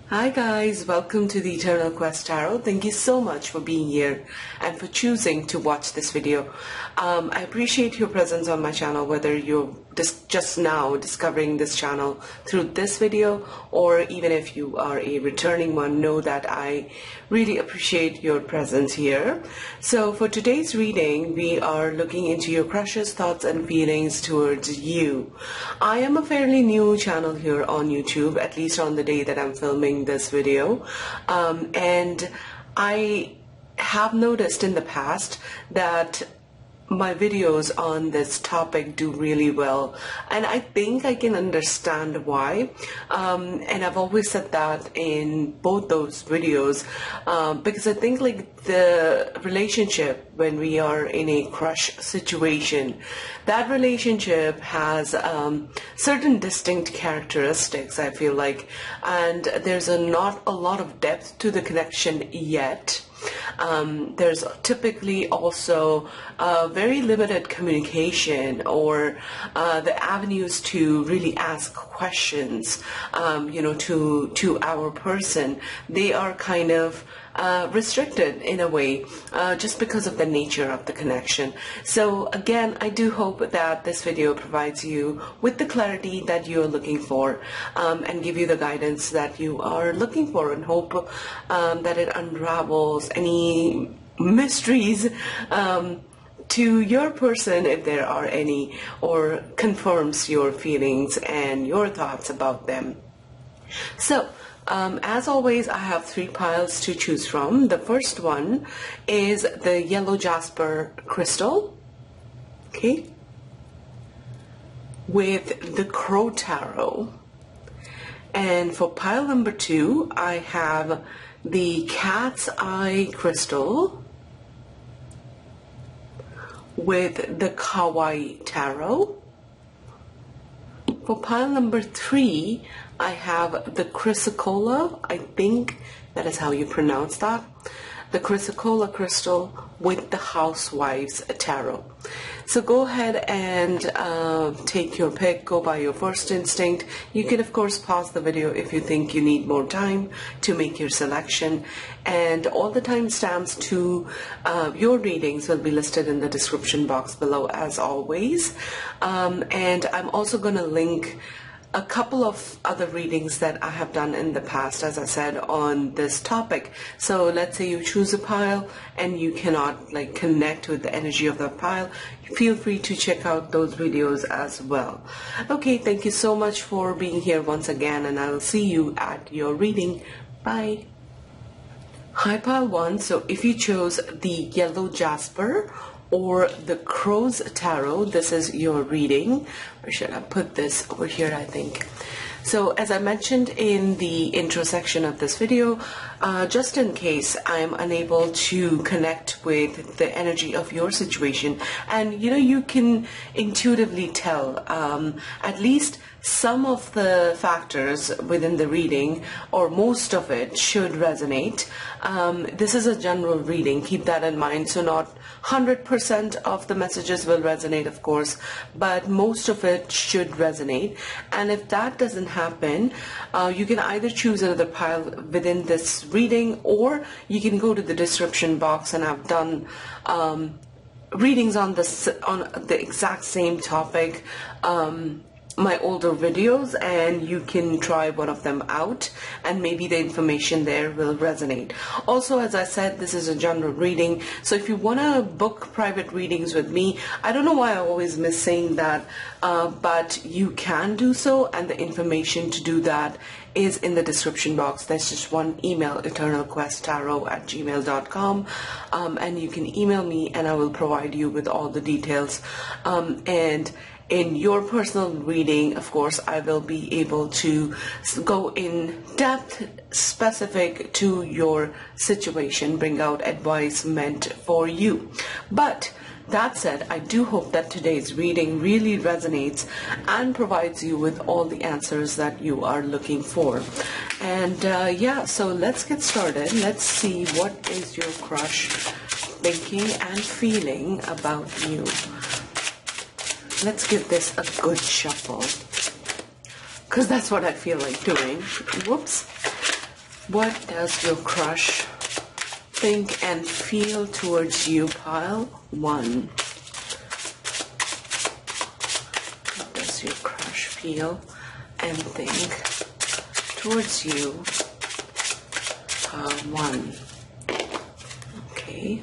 Hi guys, welcome to the Eternal Quest Tarot. Thank you so much for being here and for choosing to watch this video. I appreciate your presence on my channel, whether you're just now discovering this channel through this video, or even if you are a returning one, know that I really appreciate your presence here. So for today's reading, we are looking into your crushes, thoughts and feelings towards you. I am a fairly new channel here on YouTube, at least on the day that I'm filming this video, and I have noticed in the past that my videos on this topic do really well, and I think I can understand why, and I've always said that in both those videos, because I think like the relationship when we are in a crush situation, that relationship has certain distinct characteristics, I feel like, and there's not a lot of depth to the connection yet. There's typically also very limited communication, or the avenues to really ask questions, to our person. They are kind of restricted in a way, just because of the nature of the connection. So again, I do hope that this video provides you with the clarity that you're looking for, and give you the guidance that you are looking for, and hope that it unravels any mysteries to your person, if there are any, or confirms your feelings and your thoughts about them. So as always, I have 3 piles to choose from. The first one is the yellow jasper crystal, okay, with the Kawau Tarot. And for pile number 2, I have the cat's eye crystal with the Kawau Tarot. For pile number 3, I have the chrysocolla, I think that is how you pronounce that, the chrysocolla crystal with the Housewives Tarot. So go ahead and take your pick, go by your first instinct. You can of course pause the video if you think you need more time to make your selection, and all the timestamps to your readings will be listed in the description box below as always, and I'm also going to link a couple of other readings that I have done in the past, as I said, on this topic. So let's say you choose a pile and you cannot like connect with the energy of that pile, feel free to check out those videos as well. Okay, thank you so much for being here once again, and I will see you at your reading. Bye. Hi pile 1, so if you chose the yellow jasper or the Crow's Tarot, this is your reading. Or should I put this over here, I think. So as I mentioned in the intro section of this video, just in case I'm unable to connect with the energy of your situation, and you can intuitively tell at least some of the factors within the reading, or most of it, should resonate. This is a general reading, keep that in mind. So not 100% of the messages will resonate, of course, but most of it should resonate. And if that doesn't happen, you can either choose another pile within this reading, or you can go to the description box, and I've done readings on the exact same topic, my older videos, and you can try one of them out and maybe the information there will resonate. Also, as I said, this is a general reading, so if you want to book private readings with me, I don't know why I always miss saying that, but you can do so, and the information to do that is in the description box. There's just one email, eternalquesttarot@gmail.com, and you can email me and I will provide you with all the details, and in your personal reading, of course, I will be able to go in depth, specific to your situation, bring out advice meant for you. But that said, I do hope that today's reading really resonates and provides you with all the answers that you are looking for. And yeah, so let's get started. Let's see what is your crush thinking and feeling about you. Let's give this a good shuffle, because that's what I feel like doing. Whoops. What does your crush think and feel towards you, pile 1? What does your crush feel and think towards you, pile 1? Okay.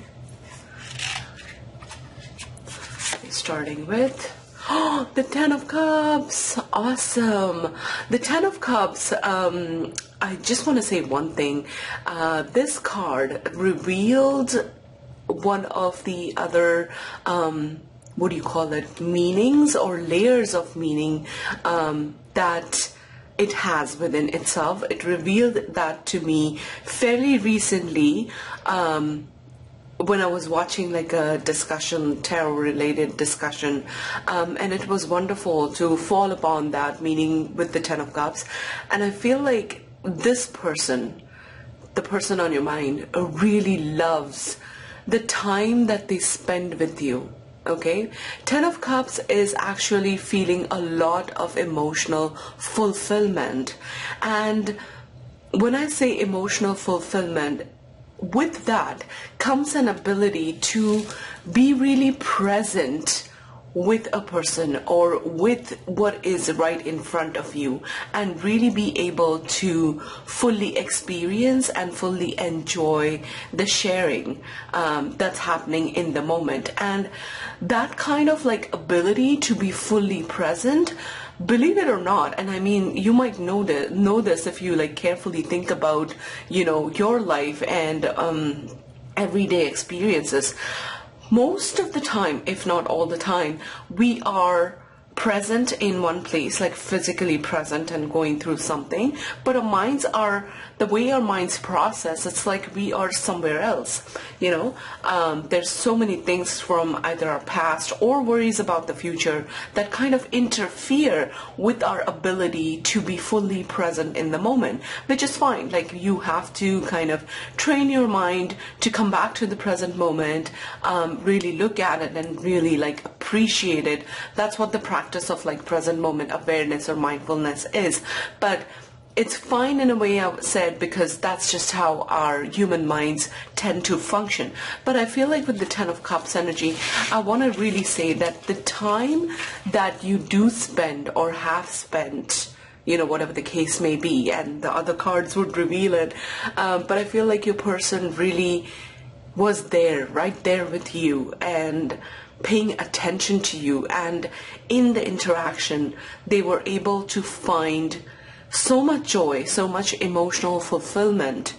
Starting with the Ten of Cups. Awesome. The Ten of Cups, I just want to say one thing. This card revealed one of the other, what do you call it, meanings or layers of meaning that it has within itself. It revealed that to me fairly recently, when I was watching like a discussion, tarot related discussion, and it was wonderful to fall upon that meaning with the Ten of Cups. And I feel like this person, the person on your mind, really loves the time that they spend with you. Okay, Ten of Cups is actually feeling a lot of emotional fulfillment. And when I say emotional fulfillment, with that comes an ability to be really present with a person or with what is right in front of you, and really be able to fully experience and fully enjoy the sharing that's happening in the moment. And that kind of like ability to be fully present, believe it or not, and I mean, you might know this if you like carefully think about, you know, your life and everyday experiences. Most of the time, if not all the time, we are present in one place, like physically present and going through something, but our minds are, the way our minds process, it's like we are somewhere else, you know. There's so many things from either our past or worries about the future that kind of interfere with our ability to be fully present in the moment, which is fine. Like, you have to kind of train your mind to come back to the present moment, really look at it and really like appreciate it. That's what the practice of like present moment awareness or mindfulness is. But it's fine in a way, I said, because that's just how our human minds tend to function. But I feel like with the Ten of Cups energy, I want to really say that the time that you do spend or have spent, you know, whatever the case may be, and the other cards would reveal it, but I feel like your person really was there, right there with you, and paying attention to you, and in the interaction they were able to find so much joy, so much emotional fulfillment,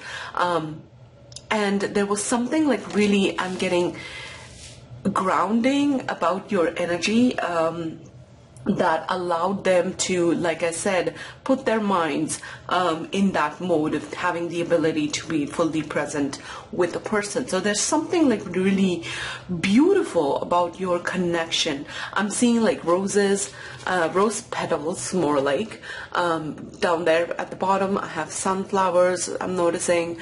and there was something like really, I'm getting grounding about your energy, that allowed them to, like I said, put their minds in that mode of having the ability to be fully present with the person. So there's something like really beautiful about your connection. I'm seeing like roses, rose petals more like, down there at the bottom. I have sunflowers, I'm noticing,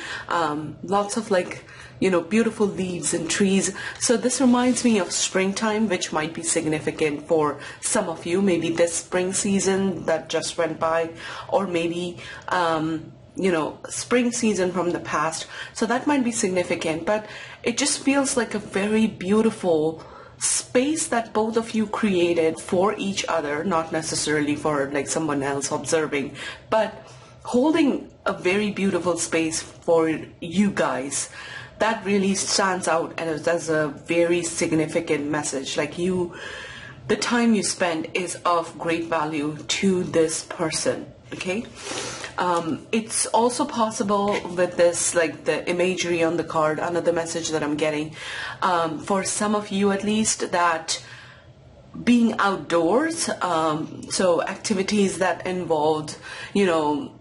lots of like, you know, beautiful leaves and trees. So this reminds me of springtime, which might be significant for some of you. Maybe this spring season that just went by, or maybe, you know, spring season from the past. So that might be significant, but it just feels like a very beautiful space that both of you created for each other, not necessarily for like someone else observing, but holding a very beautiful space for you guys. That really stands out as a very significant message. Like, you, the time you spend is of great value to this person. Okay, it's also possible with this, like the imagery on the card, another message that I'm getting, for some of you at least, that being outdoors, so activities that involved, you know,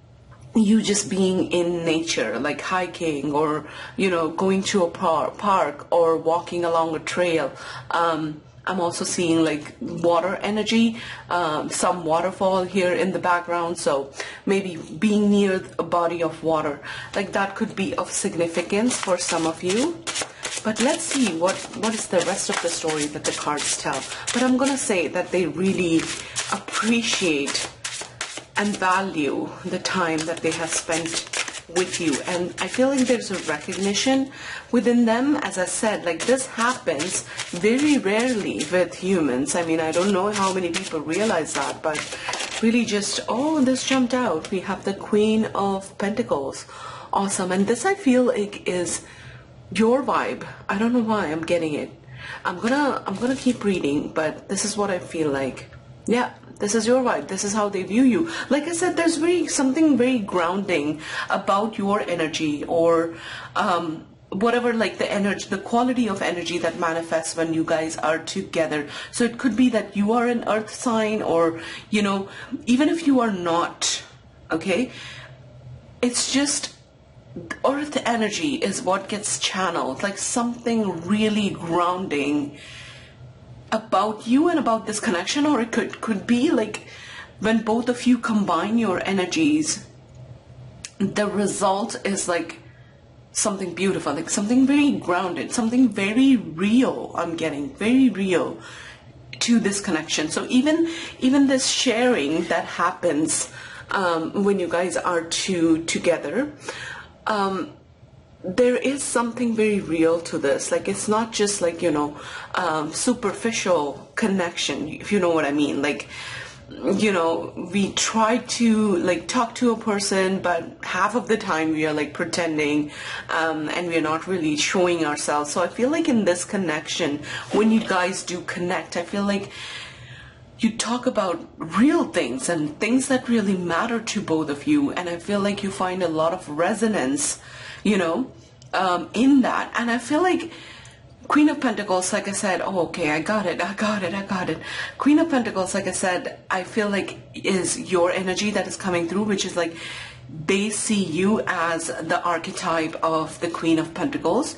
you just being in nature, like hiking, or, you know, going to a park or walking along a trail. I'm also seeing like water energy, some waterfall here in the background, so maybe being near a body of water, like that could be of significance for some of you. But let's see what is the rest of the story that the cards tell. But I'm gonna say that they really appreciate and value the time that they have spent with you. And I feel like there's a recognition within them. As I said, like this happens very rarely with humans. I mean, I don't know how many people realize that, but really just, oh, this jumped out. We have the Queen of Pentacles. Awesome. And this I feel like is your vibe. I don't know why I'm getting it. I'm gonna keep reading, but this is what I feel like. Yeah, this is your vibe. This is how they view you. Like I said, there's something very grounding about your energy, or whatever, like the energy, the quality of energy that manifests when you guys are together. So it could be that you are an earth sign, or, you know, even if you are not, okay, it's just earth energy is what gets channeled, like something really grounding about you and about this connection. Or it could be like when both of you combine your energies, the result is like something beautiful, like something very grounded, something very real. I'm getting very real to this connection. So even this sharing that happens when you guys are together, there is something very real to this. Like it's not just like, you know, superficial connection, if you know what I mean. Like, you know, we try to like talk to a person, but half of the time we are like pretending, and we're not really showing ourselves. So I feel like in this connection, when you guys do connect, I feel like you talk about real things and things that really matter to both of you. And I feel like you find a lot of resonance, you know, in that. And I feel like Queen of Pentacles, like I said, oh, okay, I got it. Queen of Pentacles, like I said, I feel like is your energy that is coming through, which is like they see you as the archetype of the Queen of Pentacles,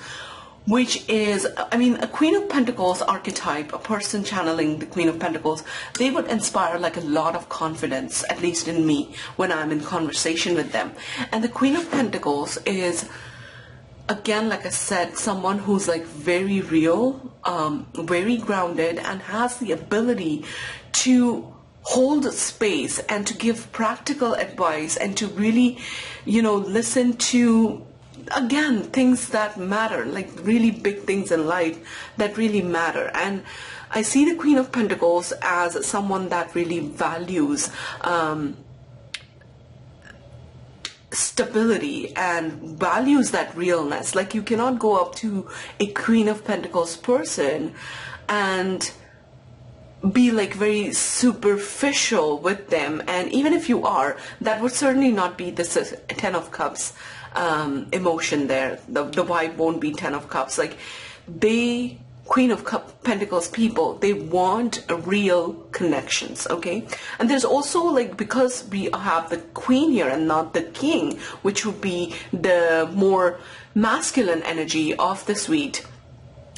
which is, I mean, a Queen of Pentacles archetype, a person channeling the Queen of Pentacles, they would inspire like a lot of confidence, at least in me, when I'm in conversation with them. And the Queen of Pentacles is, again, like I said, someone who's like very real, very grounded, and has the ability to hold space and to give practical advice and to really, you know, listen to, again, things that matter, like really big things in life that really matter. And I see the Queen of Pentacles as someone that really values stability and values that realness. Like you cannot go up to a Queen of Pentacles person and be like very superficial with them. And even if you are, that would certainly not be the Ten of Cups emotion there. The vibe won't be Ten of Cups. Like they, Queen of Pentacles people, they want real connections, okay? And there's also like, because we have the Queen here and not the King, which would be the more masculine energy of the suite,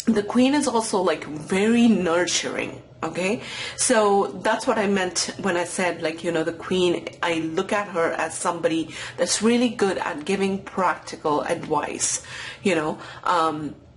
the Queen is also like very nurturing. Okay, so that's what I meant when I said, like, you know, the Queen, I look at her as somebody that's really good at giving practical advice, you know,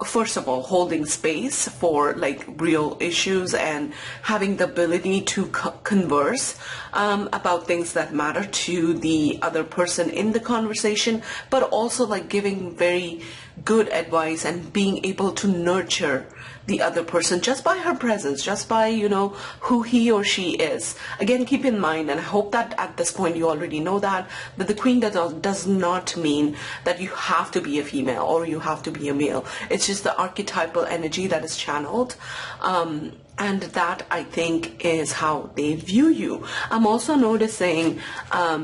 first of all, holding space for like real issues and having the ability to converse about things that matter to the other person in the conversation, but also like giving very good advice and being able to nurture the other person just by her presence, just by, you know, who he or she is. Again, keep in mind, and I hope that at this point you already know that the Queen does not mean that you have to be a female or you have to be a male. It's just the archetypal energy that is channeled. And that, I think, is how they view you. I'm also noticing a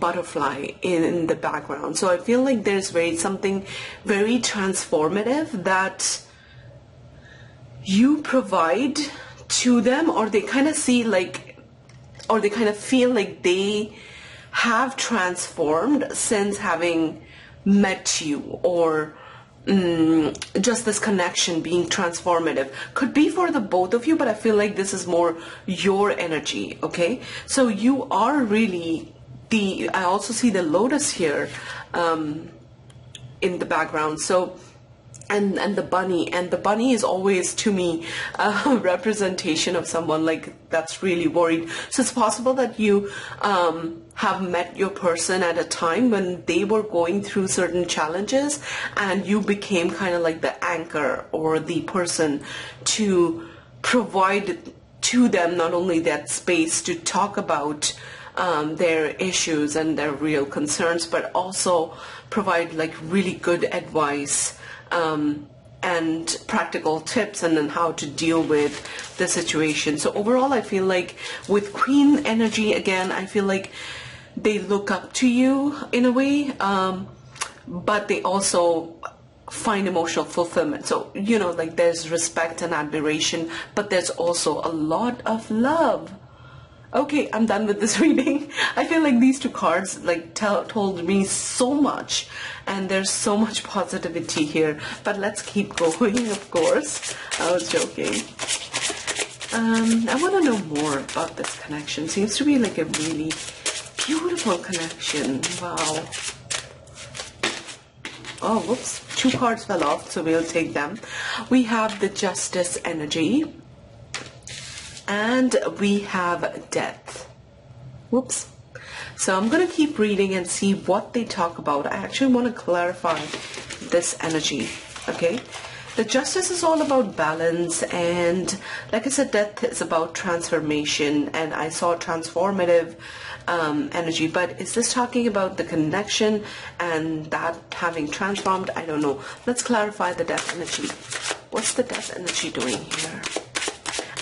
butterfly in the background. So I feel like there's something very transformative that you provide to them, or they kind of see like, or they kind of feel like they have transformed since having met you, or just this connection being transformative. Could be for the both of you, but I feel like this is more your energy, okay? So you are really I also see the lotus here in the background. So and the bunny is always to me a representation of someone like that's really worried. So it's possible that you have met your person at a time when they were going through certain challenges, and you became kind of like the anchor or the person to provide to them not only that space to talk about their issues and their real concerns, but also provide like really good advice and practical tips and then how to deal with the situation. So overall, I feel like with Queen energy, again, I feel like they look up to you in a way, but they also find emotional fulfillment. So, you know, like there's respect and admiration, but there's also a lot of love. Okay, I'm done with this reading. I feel like these two cards like told me so much, and there's so much positivity here. But let's keep going, of course. I was joking. I want to know more about this connection. Seems to be like a really beautiful connection. Wow. Oh, whoops. 2 cards fell off, so we'll take them. We have the Justice energy. And we have Death. Whoops. So I'm going to keep reading and see what they talk about. I actually want to clarify this energy. Okay. The Justice is all about balance, and like I said, Death is about transformation, and I saw transformative energy. But is this talking about the connection and that having transformed? I don't know. Let's clarify the Death energy. What's the Death energy doing here?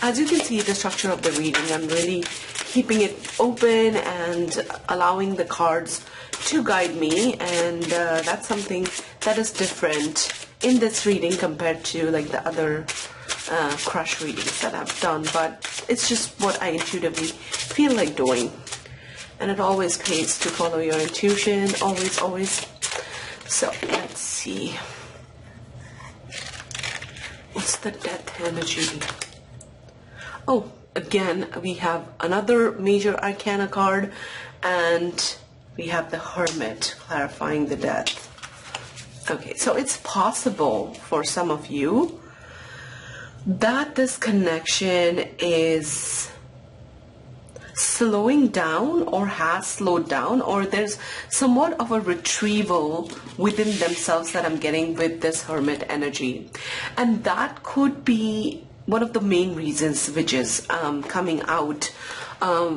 As you can see, the structure of the reading, I'm really keeping it open and allowing the cards to guide me, and that's something that is different in this reading compared to like the other crush readings that I've done, but it's just what I intuitively feel like doing, and it always pays to follow your intuition, always. So let's see, what's the Death energy? Oh, again, we have another major arcana card, and we have the Hermit clarifying the Death. Okay, so it's possible for some of you that this connection is slowing down or has slowed down, or there's somewhat of a retrieval within themselves that I'm getting with this Hermit energy. And that could be one of the main reasons which is coming out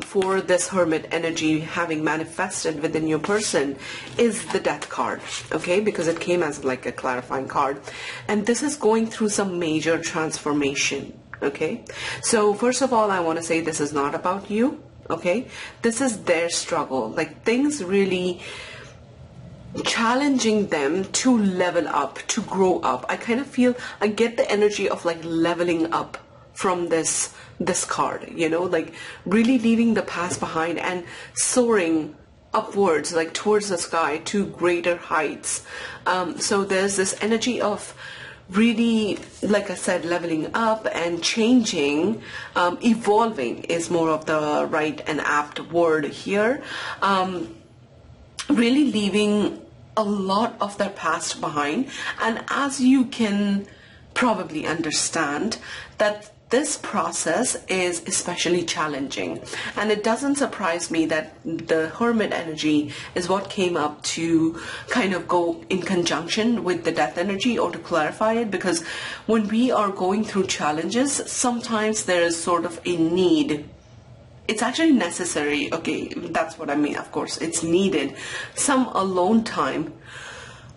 for this Hermit energy having manifested within your person is the Death card, okay, because it came as like a clarifying card, and this is going through some major transformation. Okay, so first of all, I want to say this is not about you. Okay, this is their struggle, like things really challenging them to level up, to grow up. I kind of feel, I get the energy of like leveling up from this card, you know, like really leaving the past behind and soaring upwards, like towards the sky to greater heights. So there's this energy of really, like I said, leveling up and changing, evolving is more of the right and apt word here. Really leaving a lot of their past behind, and as you can probably understand, that this process is especially challenging, and it doesn't surprise me that the Hermit energy is what came up to kind of go in conjunction with the Death energy, or to clarify it, because when we are going through challenges, sometimes there is sort of a need. It's actually necessary, okay, that's what I mean, of course, it's needed. Some alone time.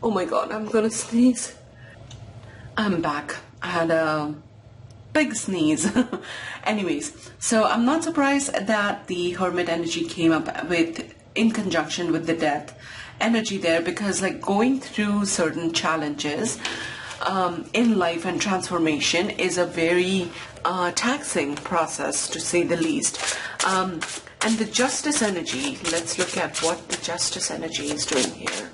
Oh my god, I'm gonna sneeze. I'm back. I had a big sneeze. Anyways, so I'm not surprised that the Hermit energy came up with, in conjunction with the Death energy there, because like going through certain challenges in life and transformation is a very taxing process, to say the least. And the Justice energy, let's look at what the Justice energy is doing here.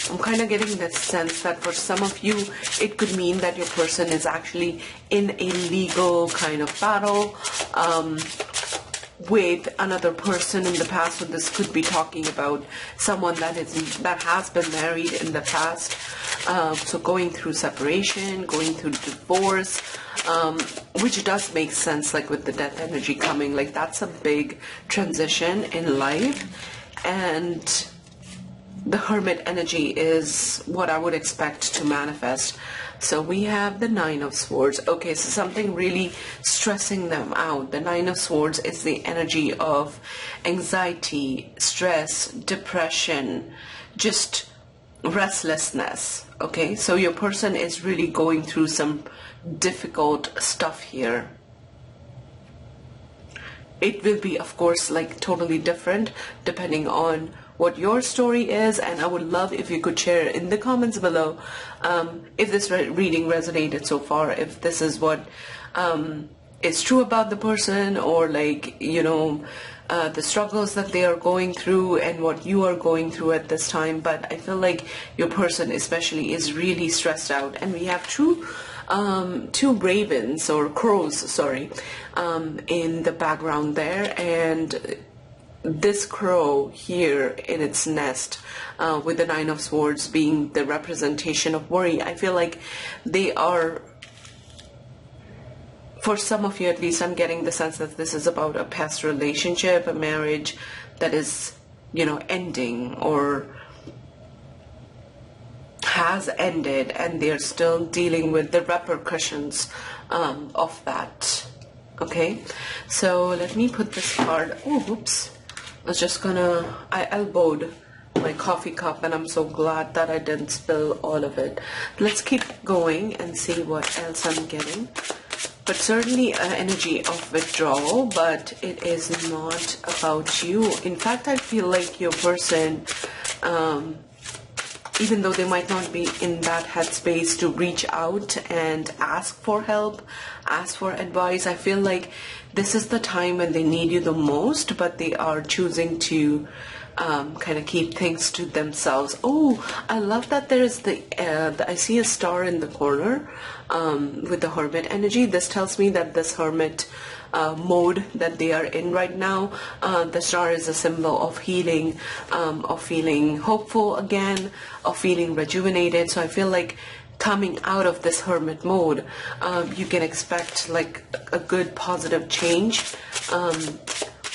I'm kind of getting that sense that for some of you, it could mean that your person is actually in a legal kind of battle with another person in the past. So this could be talking about someone that has been married in the past. So going through separation, going through divorce, which does make sense, like with the death energy coming, like that's a big transition in life. And the Hermit energy is what I would expect to manifest. So we have the Nine of Swords. Okay, so something really stressing them out. The Nine of Swords is the energy of anxiety, stress, depression, just restlessness. Okay, so your person is really going through some difficult stuff here. It will be, of course, like totally different depending on what your story is, and I would love if you could share in the comments below if this reading resonated so far, if this is what is true about the person, or like, you know, the struggles that they are going through and what you are going through at this time. But I feel like your person especially is really stressed out. And we have two ravens, or crows, sorry, in the background there, and this crow here in its nest, with the Nine of Swords being the representation of worry. I feel like they are, for some of you at least, I'm getting the sense that this is about a past relationship, a marriage that is, you know, ending or has ended, and they're still dealing with the repercussions of that. Okay, so let me put this card. Oh, whoops. I elbowed my coffee cup, and I'm so glad that I didn't spill all of it. Let's keep going and see what else I'm getting. But certainly an energy of withdrawal, but it is not about you. In fact, I feel like your person, even though they might not be in that headspace to reach out and ask for help, ask for advice, I feel like this is the time when they need you the most, but they are choosing to kind of keep things to themselves. Oh, I love that there is I see a star in the corner with the Hermit energy. This tells me that this Hermit mode that they are in right now, the star is a symbol of healing, of feeling hopeful again, of feeling rejuvenated. So I feel like coming out of this Hermit mode, you can expect like a good positive change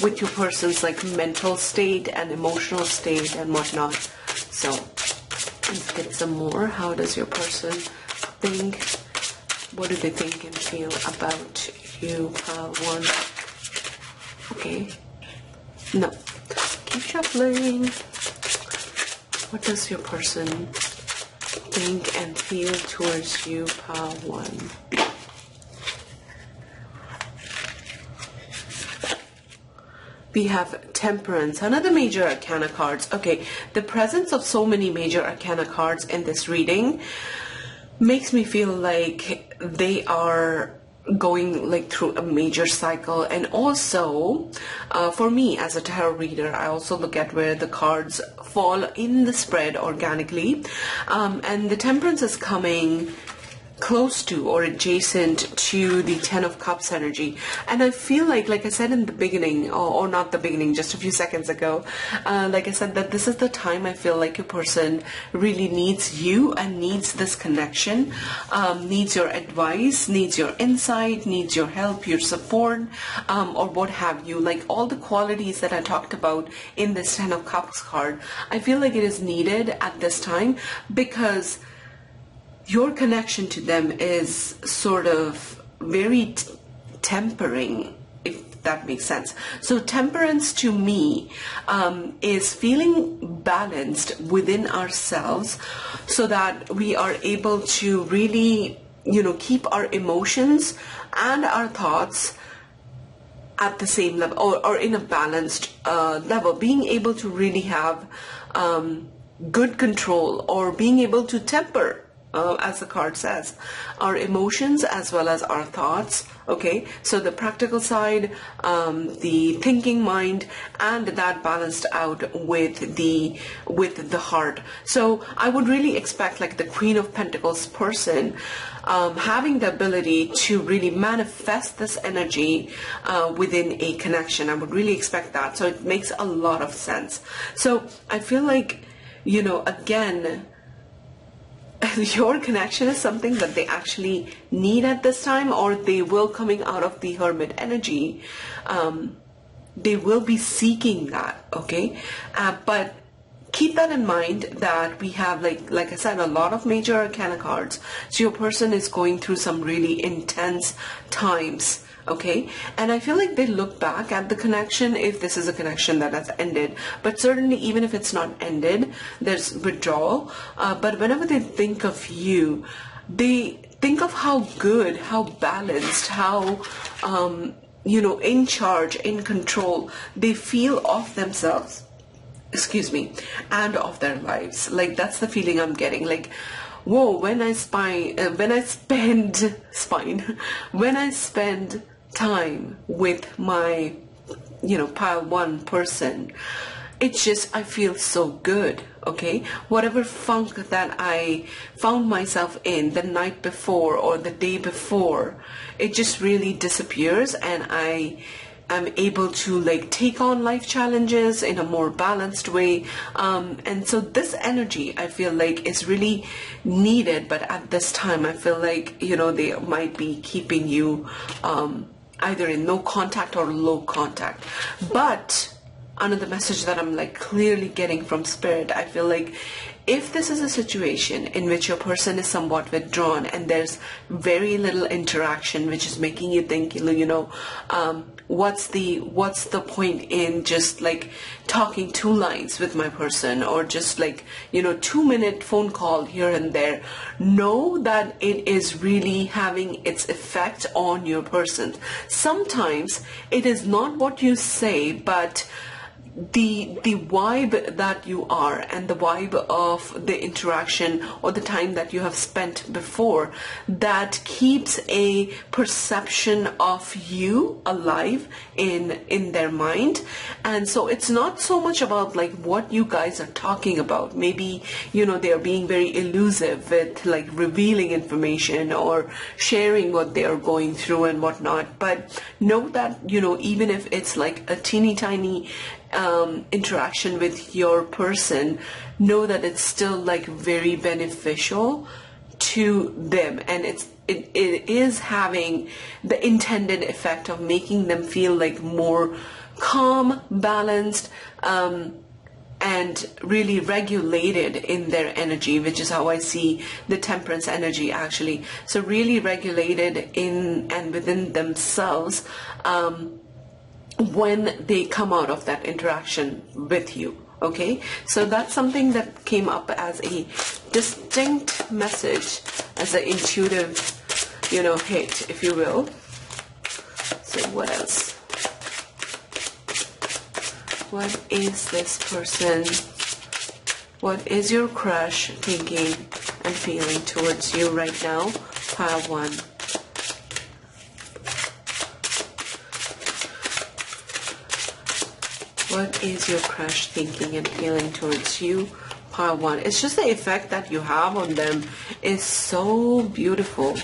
with your person's like mental state and emotional state and whatnot. So let's get some more. How does your person think? What do they think and feel about you, pile one? Okay. No. Keep shuffling. What does your person think and feel towards you, pile one? We have Temperance, another major arcana cards. Okay, the presence of so many major arcana cards in this reading makes me feel like they are going like through a major cycle. And also for me as a tarot reader, I also look at where the cards fall in the spread organically, and the Temperance is coming close to or adjacent to the Ten of Cups energy. And I feel like I said in the beginning, or not the beginning, just a few seconds ago, like I said, that this is the time I feel like a person really needs you and needs this connection, needs your advice, needs your insight, needs your help, your support, or what have you. Like all the qualities that I talked about in this Ten of Cups card, I feel like it is needed at this time, because your connection to them is sort of very tempering, if that makes sense. So Temperance to me is feeling balanced within ourselves, so that we are able to really, you know, keep our emotions and our thoughts at the same level, or in a balanced level, being able to really have good control, or being able to temper, as the card says, our emotions as well as our thoughts. Okay, so the practical side, the thinking mind, and that balanced out with the heart. So I would really expect like the Queen of Pentacles person having the ability to really manifest this energy within a connection. I would really expect that. So it makes a lot of sense. So I feel like, you know, again, your connection is something that they actually need at this time, or they will, coming out of the Hermit energy, they will be seeking that, okay? But keep that in mind that we have, like I said, a lot of major arcana cards. So your person is going through some really intense times, okay? And I feel like they look back at the connection if this is a connection that has ended. But certainly, even if it's not ended, there's withdrawal. But whenever they think of you, they think of how good, how balanced, how in charge, in control they feel of themselves, and of their lives. Like, that's the feeling I'm getting. Like, whoa, when I spend time with my, pile one person, it's just, I feel so good, okay? Whatever funk that I found myself in the night before or the day before, it just really disappears, and I'm able to take on life challenges in a more balanced way. And so this energy, I feel like, is really needed. But at this time, I feel like, they might be keeping you either in no contact or low contact. But another message that I'm clearly getting from Spirit, I feel like if this is a situation in which your person is somewhat withdrawn and there's very little interaction, which is making you think, what's the point in just talking 2 lines with my person, or just 2-minute phone call here and there, know that it is really having its effect on your person. Sometimes it is not what you say, but the vibe that you are, and the vibe of the interaction or the time that you have spent before, that keeps a perception of you alive in their mind. And so it's not so much about what you guys are talking about. Maybe they are being very elusive with revealing information or sharing what they are going through and whatnot. But know that even if it's a teeny tiny interaction with your person, know that it's still very beneficial to them, and it is having the intended effect of making them feel more calm, balanced, and really regulated in their energy, which is how I see the Temperance energy actually. So really regulated in and within themselves when they come out of that interaction with you, okay? So that's something that came up as a distinct message, as an intuitive, hit, if you will. So what else? What is this person? What is your crush thinking and feeling towards you right now? Pile 1. What is your crush thinking and feeling towards you? Pile 1. It's just the effect that you have on them is so beautiful.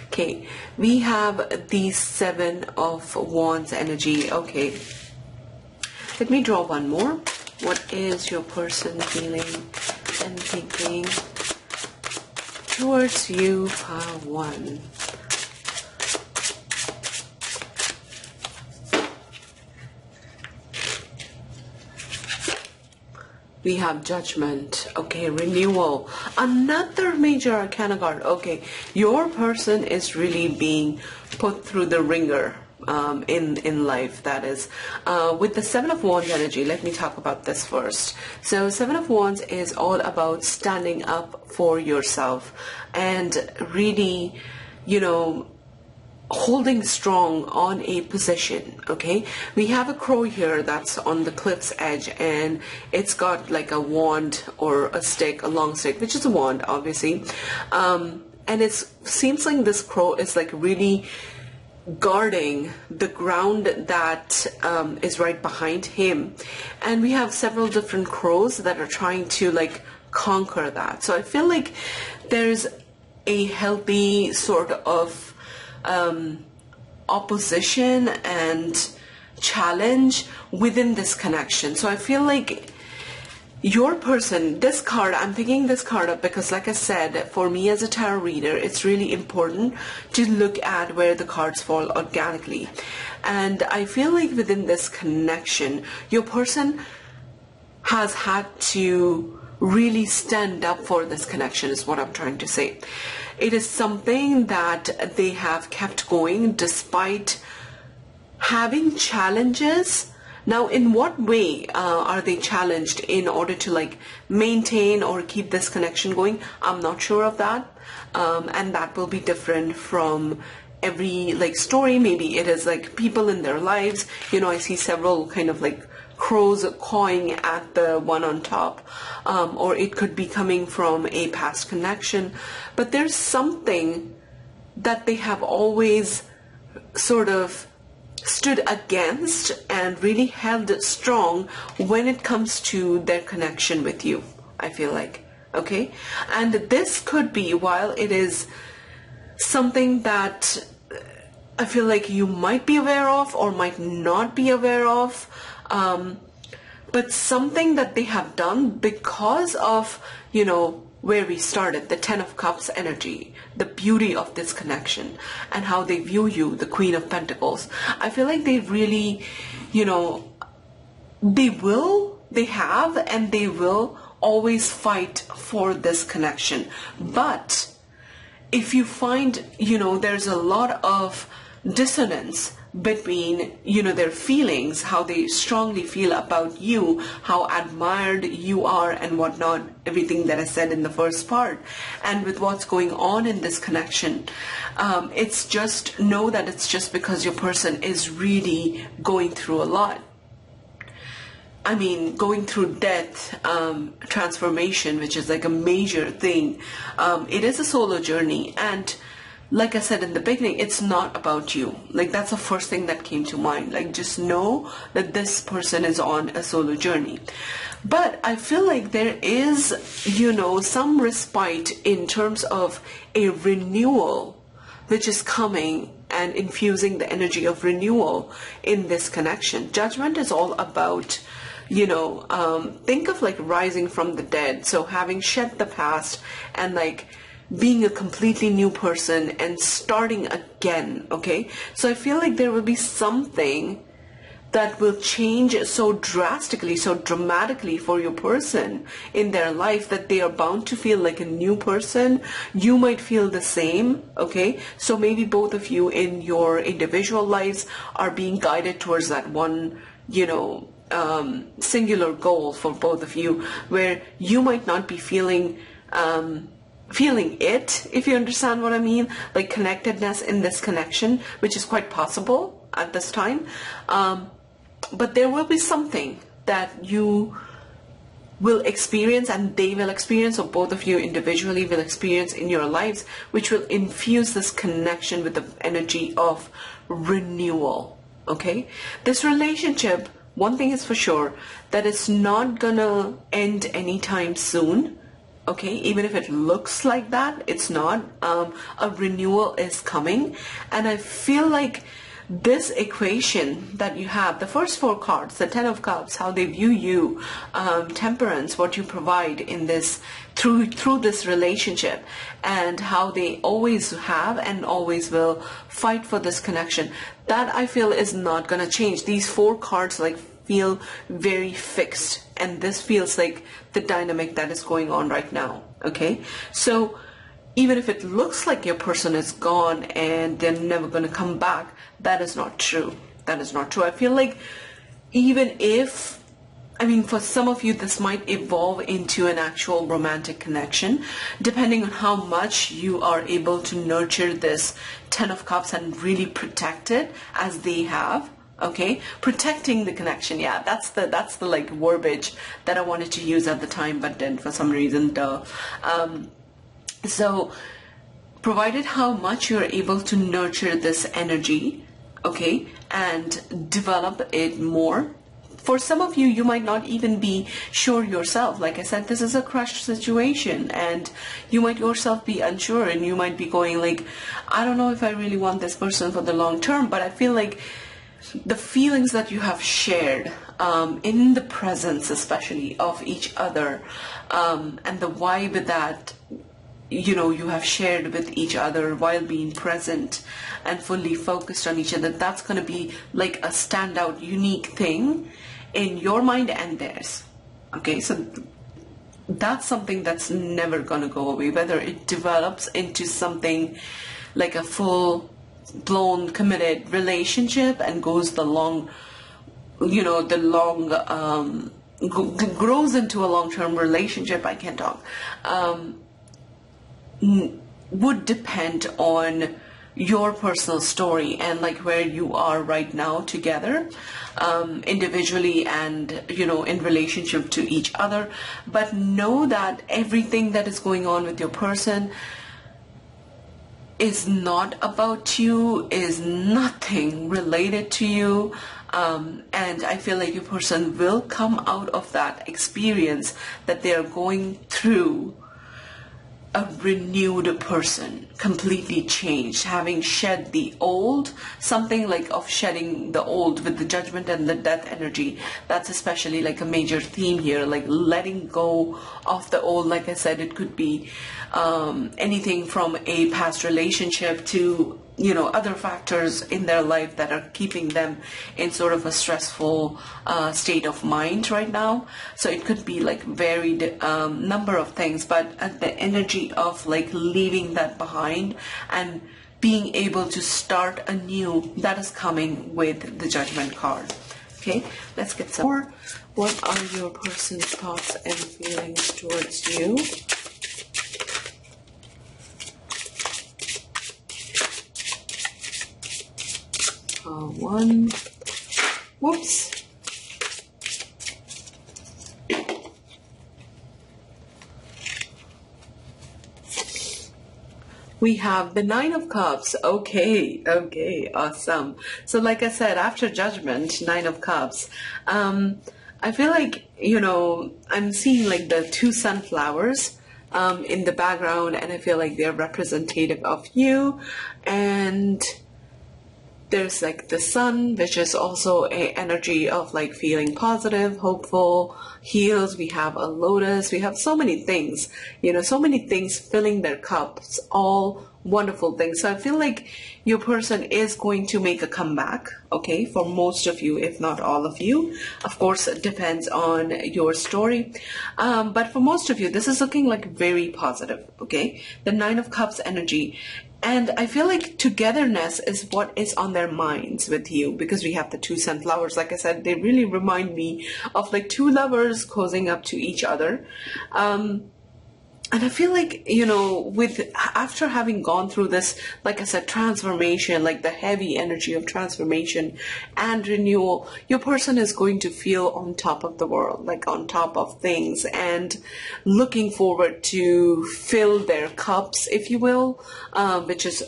Okay, we have the 7 of Wands energy. Okay, let me draw one more. What is your person feeling and thinking towards you? Pile 1. We have Judgment, okay, Renewal, another major arcana card. Okay, your person is really being put through the ringer in life, that is. With the 7 of Wands energy, let me talk about this first. So 7 of Wands is all about standing up for yourself and really, holding strong on a position, okay? We have a crow here that's on the cliff's edge, and it's got a wand or a stick, a long stick, which is a wand, obviously. And it seems like this crow is really guarding the ground that is right behind him. And we have several different crows that are trying to conquer that. So I feel like there's a healthy sort of opposition and challenge within this connection. So I feel like your person, this card, I'm picking this card up because, like I said, for me as a tarot reader, it's really important to look at where the cards fall organically. And I feel like within this connection, your person has had to really stand up for this connection, is what I'm trying to say. It is something that they have kept going despite having challenges. Now, in what way are they challenged in order to like maintain or keep this connection going? I'm not sure of that. And that will be different from every like story. Maybe it is like people in their lives. You know, I see several kind of like crows cawing at the one on top. Or it could be coming from a past connection. But there's something that they have always sort of stood against and really held strong when it comes to their connection with you, I feel like. Okay, and this could be, while it is something that I feel like you might be aware of or might not be aware of, but something that they have done because of, you know, where we started, the Ten of Cups energy, the beauty of this connection, and how they view you, the Queen of Pentacles. I feel like they really, you know, they have, and they will always fight for this connection. But if you find, you know, there's a lot of dissonance between, you know, their feelings, how they strongly feel about you, how admired you are and whatnot, everything that I said in the first part, and with what's going on in this connection, it's just, know that it's just because your person is really going through a lot. I mean, going through death, transformation, which is like a major thing. It is a solo journey, and like I said in the beginning, it's not about you. Like, that's the first thing that came to mind. Like, just know that this person is on a solo journey. But I feel like there is, you know, some respite in terms of a renewal, which is coming and infusing the energy of renewal in this connection. Judgment is all about, you know, think of like rising from the dead. So having shed the past and like being a completely new person and starting again. Okay, so I feel like there will be something that will change so drastically, so dramatically for your person in their life that they are bound to feel like a new person. You might feel the same. Okay, so maybe both of you in your individual lives are being guided towards that one, you know, singular goal for both of you, where you might not be feeling it, if you understand what I mean, like connectedness in this connection, which is quite possible at this time. But there will be something that you will experience and they will experience, or both of you individually will experience in your lives, which will infuse this connection with the energy of renewal. Okay, this relationship, one thing is for sure, that it's not gonna end anytime soon. Okay, even if it looks like that, it's not. A renewal is coming, and I feel like this equation that you have, the first four cards, the Ten of Cups, how they view you, temperance, what you provide in this through this relationship, and how they always have and always will fight for this connection, that I feel is not going to change. These four cards like feel very fixed, and this feels like the dynamic that is going on right now. Okay, so even if it looks like your person is gone and they're never going to come back, that is not true. That is not true. I feel like even if, I mean, for some of you, this might evolve into an actual romantic connection, depending on how much you are able to nurture this Ten of Cups and really protect it as they have. Okay, protecting the connection. Yeah, that's the like verbiage that I wanted to use at the time, but then for some reason, so provided how much you're able to nurture this energy, okay, and develop it more. For some of you, you might not even be sure yourself. Like I said, this is a crush situation, and you might yourself be unsure, and you might be going like, I don't know if I really want this person for the long term, but I feel like the feelings that you have shared in the presence, especially of each other, and the vibe that you have shared with each other while being present and fully focused on each other, that's going to be like a standout, unique thing in your mind and theirs. Okay, so that's something that's never going to go away, whether it develops into something like a full-blown committed relationship and goes grows into a long-term relationship. I can't talk. Would depend on your personal story and like where you are right now together, individually and in relationship to each other. But know that everything that is going on with your person is not about you, is nothing related to you. And I feel like your person will come out of that experience that they're going through a renewed person, completely changed, having shed the old, something like of shedding the old with the judgment and the death energy. That's especially like a major theme here, like letting go of the old. Like I said, it could be anything from a past relationship to other factors in their life that are keeping them in sort of a stressful state of mind right now. So it could be like varied number of things, but the energy of like leaving that behind and being able to start anew, that is coming with the Judgment card. Okay, let's get some more. What are your person's thoughts and feelings towards you? One. Whoops. We have the Nine of Cups. Okay, awesome. So like I said, after Judgment, Nine of Cups, I feel like, I'm seeing like the two sunflowers in the background, and I feel like they're representative of you. And there's like the sun, which is also a energy of like feeling positive, hopeful, healed. We have a lotus. We have so many things, so many things filling their cups, all wonderful things. So I feel like your person is going to make a comeback, okay, for most of you, if not all of you. Of course, it depends on your story. But for most of you, this is looking like very positive, okay? The Nine of Cups energy. And I feel like togetherness is what is on their minds with you, because we have the two sunflowers. Like I said, they really remind me of like two lovers cozying up to each other. And I feel like, after having gone through this, like I said, transformation, like the heavy energy of transformation and renewal, your person is going to feel on top of the world, like on top of things, and looking forward to fill their cups, if you will, which is,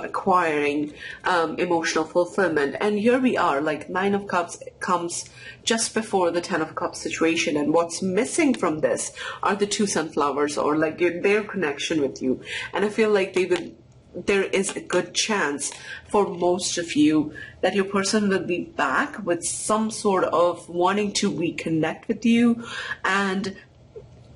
acquiring emotional fulfillment. And here we are, like Nine of Cups comes just before the Ten of Cups situation. And what's missing from this are the two sunflowers, or like their connection with you. And I feel like there is a good chance for most of you that your person will be back with some sort of wanting to reconnect with you. And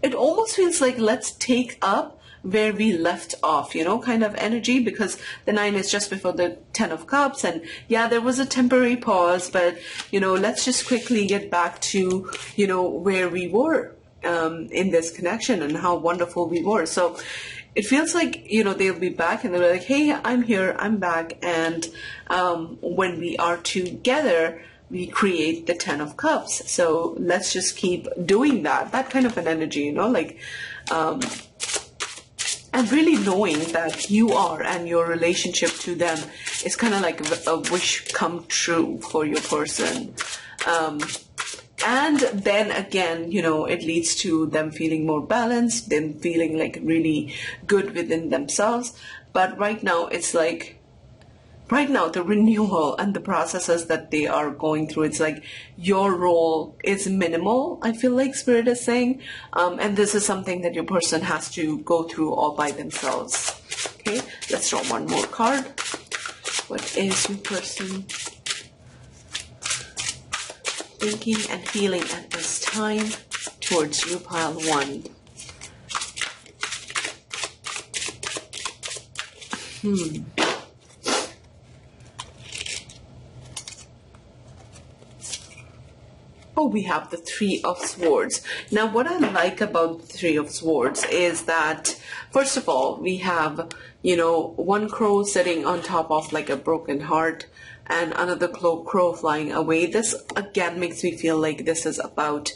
it almost feels like let's take up where we left off, kind of energy, because the Nine is just before the Ten of Cups. And yeah, there was a temporary pause, but, let's just quickly get back to, where we were in this connection and how wonderful we were. So it feels like, they'll be back and they're like, hey, I'm here, I'm back. And when we are together, we create the Ten of Cups. So let's just keep doing that kind of an energy, and really knowing that you are, and your relationship to them is kind of like a wish come true for your person. And then again, it leads to them feeling more balanced, them feeling like really good within themselves. But right now, it's like, the renewal and the processes that they are going through, it's like your role is minimal, I feel like Spirit is saying. And this is something that your person has to go through all by themselves. Okay, let's draw one more card. What is your person thinking and feeling at this time towards you, pile 1? Oh, we have the 3 of Swords. Now, what I like about the 3 of Swords is that, first of all, we have, one crow sitting on top of like a broken heart and another crow flying away. This, again, makes me feel like this is about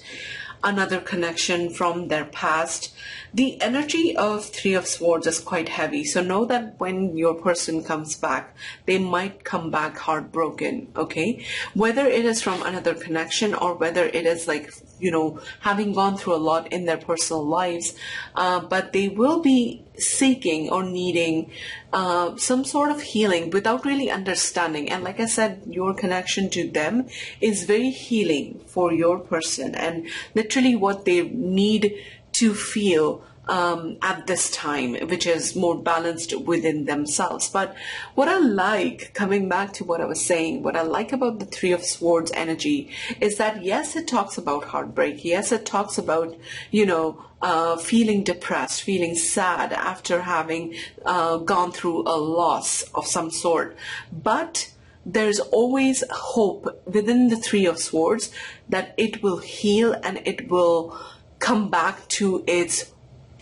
another connection from their past. The energy of 3 of Swords is quite heavy. So know that when your person comes back, they might come back heartbroken, okay? Whether it is from another connection or whether it is like, having gone through a lot in their personal lives, but they will be seeking or needing some sort of healing without really understanding. And like I said, your connection to them is very healing for your person and literally what they need to feel at this time, which is more balanced within themselves. But what I like, coming back to what I was saying, what I like about the 3 of Swords energy is that, yes, it talks about heartbreak. Yes, it talks about, feeling depressed, feeling sad after having gone through a loss of some sort. But there's always hope within the 3 of Swords that it will heal and it will come back to its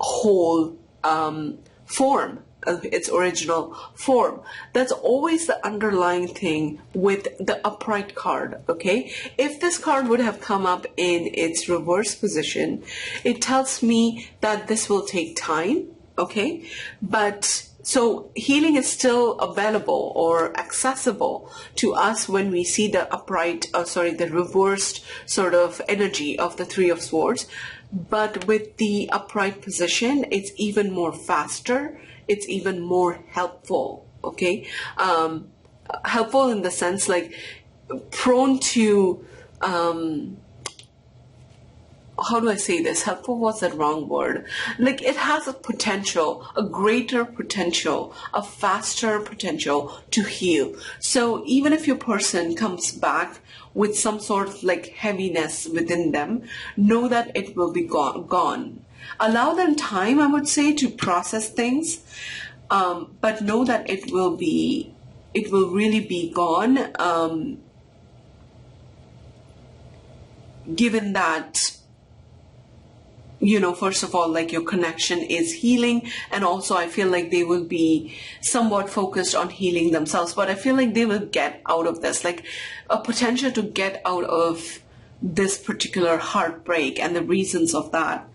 whole form, its original form. That's always the underlying thing with the upright card, okay? If this card would have come up in its reverse position, it tells me that this will take time, okay? But so healing is still available or accessible to us when we see the the reversed sort of energy of the 3 of Swords. But with the upright position, it's even more faster. It's even more helpful, okay? Helpful in the sense like prone to, how do I say this? Helpful was the wrong word. Like it has a potential, a greater potential, a faster potential to heal. So even if your person comes back with some sort of like heaviness within them, know that it will be gone. Allow them time, I would say, to process things, but know that it will really be gone, given that, first of all, like your connection is healing, and also I feel like they will be somewhat focused on healing themselves, but I feel like they will get out of this, like a potential to get out of this particular heartbreak and the reasons of that.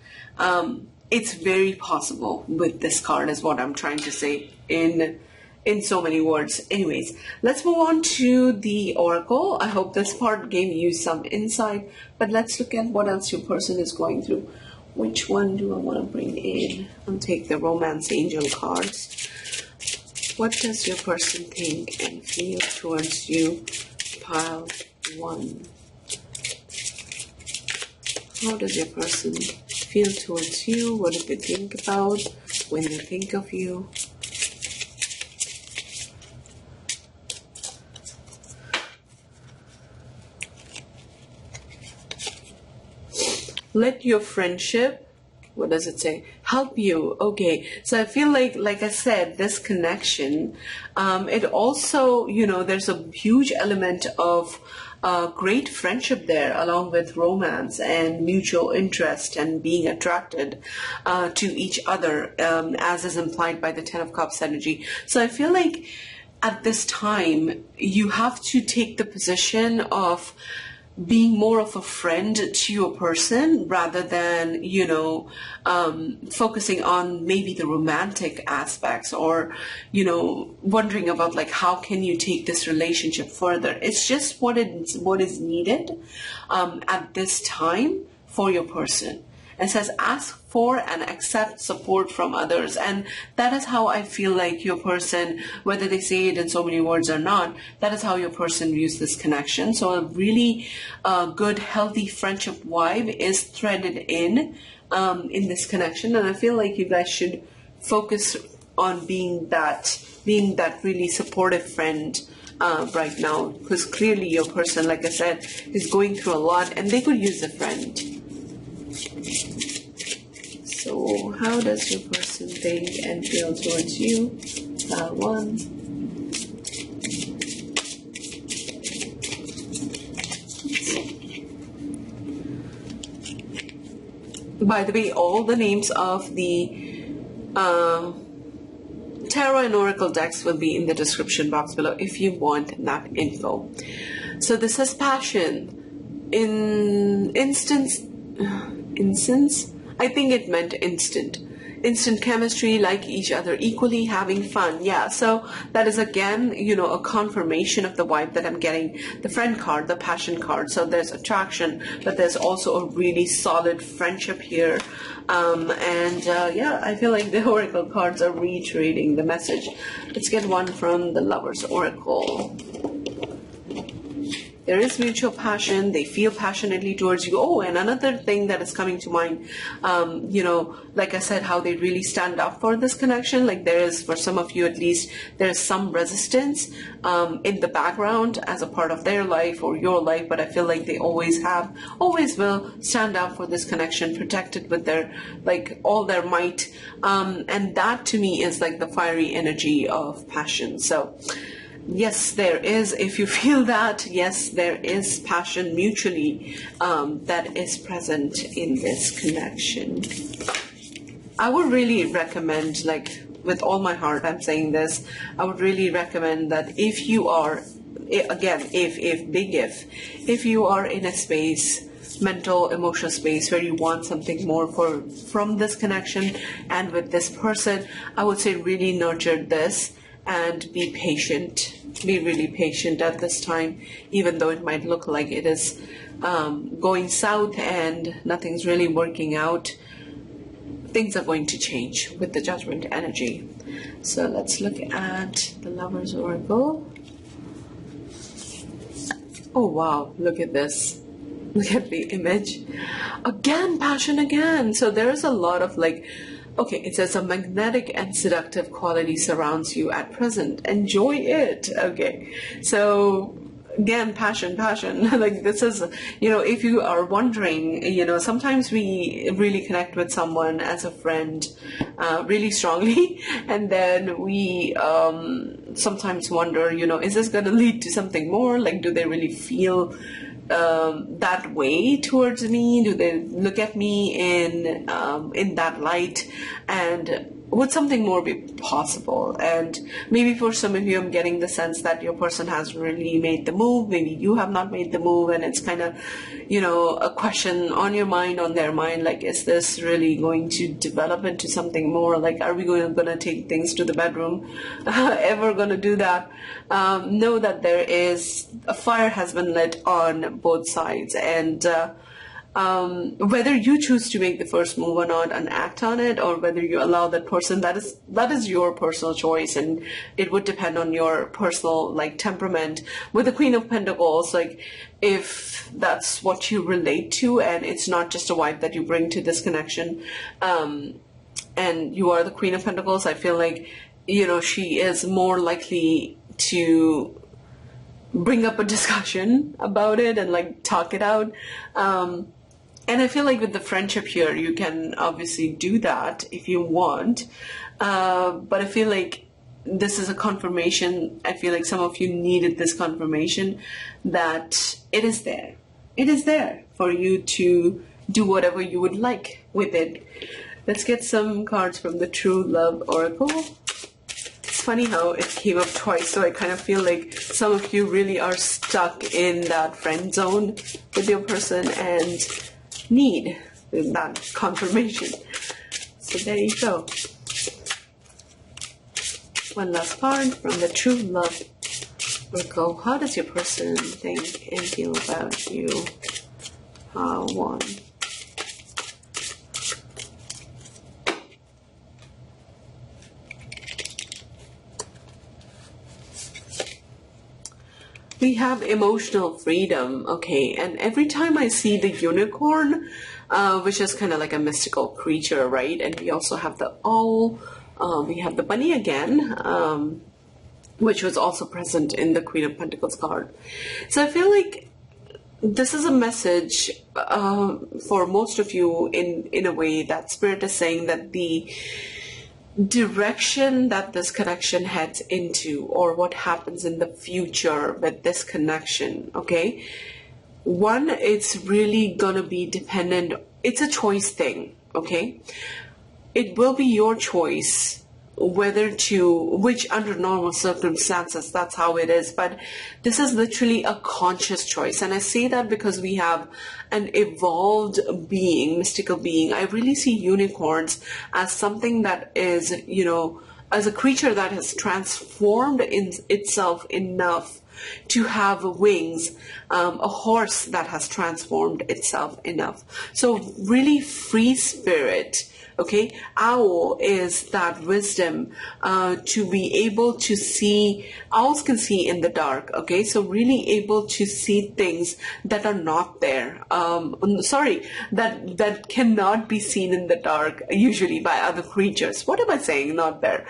It's very possible with this card is what I'm trying to say in so many words. Anyways, let's move on to the oracle. I hope this part gave you some insight, but let's look at what else your person is going through. Which one do I want to bring in? I'll take the Romance Angel cards. What does your person think and feel towards you? Pile 1. How does your person feel towards you? What do they think about when they think of you? Let your friendship, what does it say? Help you. Okay. So I feel like I said, this connection, it also, there's a huge element of great friendship there, along with romance and mutual interest and being attracted to each other, as is implied by the 10 of Cups energy. So I feel like at this time, you have to take the position of being more of a friend to your person rather than, focusing on maybe the romantic aspects or, wondering about like, how can you take this relationship further? It's just what is needed at this time for your person. It says ask for and accept support from others. And that is how I feel like your person, whether they say it in so many words or not, that is how your person views this connection. So a really good, healthy friendship vibe is threaded in this connection. And I feel like you guys should focus on being that really supportive friend right now, because clearly your person, like I said, is going through a lot and they could use a friend. So how does your person think and feel towards you? Pile 1. By the way, all the names of the tarot and oracle decks will be in the description box below if you want that info. So this says passion. Instance, I think it meant instant chemistry, like each other equally, having fun. Yeah, so that is again, you know, a confirmation of the vibe that I'm getting. The friend card, the passion card. So there's attraction, but there's also a really solid friendship here. Yeah, I feel like the oracle cards are reiterating the message. Let's get one from the Lovers Oracle. There is mutual passion. They feel passionately towards you. Oh, and another thing that is coming to mind, you know, like I said, how they really stand up for this connection. Like there is, for some of you at least, there is some resistance in the background as a part of their life or your life. But I feel like they always will stand up for this connection, protected with their, like, all their might. And that to me is like the fiery energy of passion. So yes, there is, if you feel that, yes, there is passion mutually that is present in this connection. I would really recommend, like, with all my heart, I'm saying this, I would really recommend that if you are, again, if you are in a space, mental, emotional space where you want something more from this connection and with this person, I would say really nurture this and be patient. Be really patient at this time, even though it might look like it is going south and nothing's really working out. Things are going to change with the Judgment energy. So let's look at the Lovers Oracle. Oh wow, look at this. Look at the image. Again, passion again. So there's a lot of, like, okay, it says a magnetic and seductive quality surrounds you at present. Enjoy it. Okay, so again, passion. Like this is, you know, if you are wondering, you know, sometimes we really connect with someone as a friend really strongly, and then we sometimes wonder, you know, is this going to lead to something more? Like, do they really feel that way towards me? Do they look at me in that light? And would something more be possible? And maybe for some of you, I'm getting the sense that your person hasn't really made the move. Maybe you have not made the move, and it's kind of, you know, a question on your mind, on their mind, like, is this really going to develop into something more? Like, are we going to take things to the bedroom? Ever going to do that? Know that there is a fire has been lit on both sides, and whether you choose to make the first move or not and act on it, or whether you allow that person, that is your personal choice, and it would depend on your personal, like, temperament. With the Queen of Pentacles, like, if that's what you relate to and it's not just a vibe that you bring to this connection, and you are the Queen of Pentacles, I feel like, you know, she is more likely to bring up a discussion about it and, like, talk it out. And I feel like with the friendship here, you can obviously do that if you want. But I feel like this is a confirmation. I feel like some of you needed this confirmation that it is there. It is there for you to do whatever you would like with it. Let's get some cards from the True Love Oracle. It's funny how it came up twice, so I kind of feel like some of you really are stuck in that friend zone with your person and need that confirmation. So there you go. One last card from the True Love Oracle. How does your person think and feel about you? One. We have emotional freedom, okay, and every time I see the unicorn, which is kind of like a mystical creature, right, and we also have the owl, we have the bunny again, which was also present in the Queen of Pentacles card. So I feel like this is a message for most of you in a way that Spirit is saying that the direction that this connection heads into, or what happens in the future with this connection, okay? One, it's really gonna be dependent, it's a choice thing, okay? It will be your choice whether to, which under normal circumstances, that's how it is. But this is literally a conscious choice. And I say that because we have an evolved being, mystical being. I really see unicorns as something that is, you know, as a creature that has transformed in itself enough to have wings, a horse that has transformed itself enough. So really free spirit. Okay, owl is that wisdom to be able to see. Owls can see in the dark. Okay, so really able to see things that are not there. That cannot be seen in the dark, usually by other creatures. What am I saying? Not there.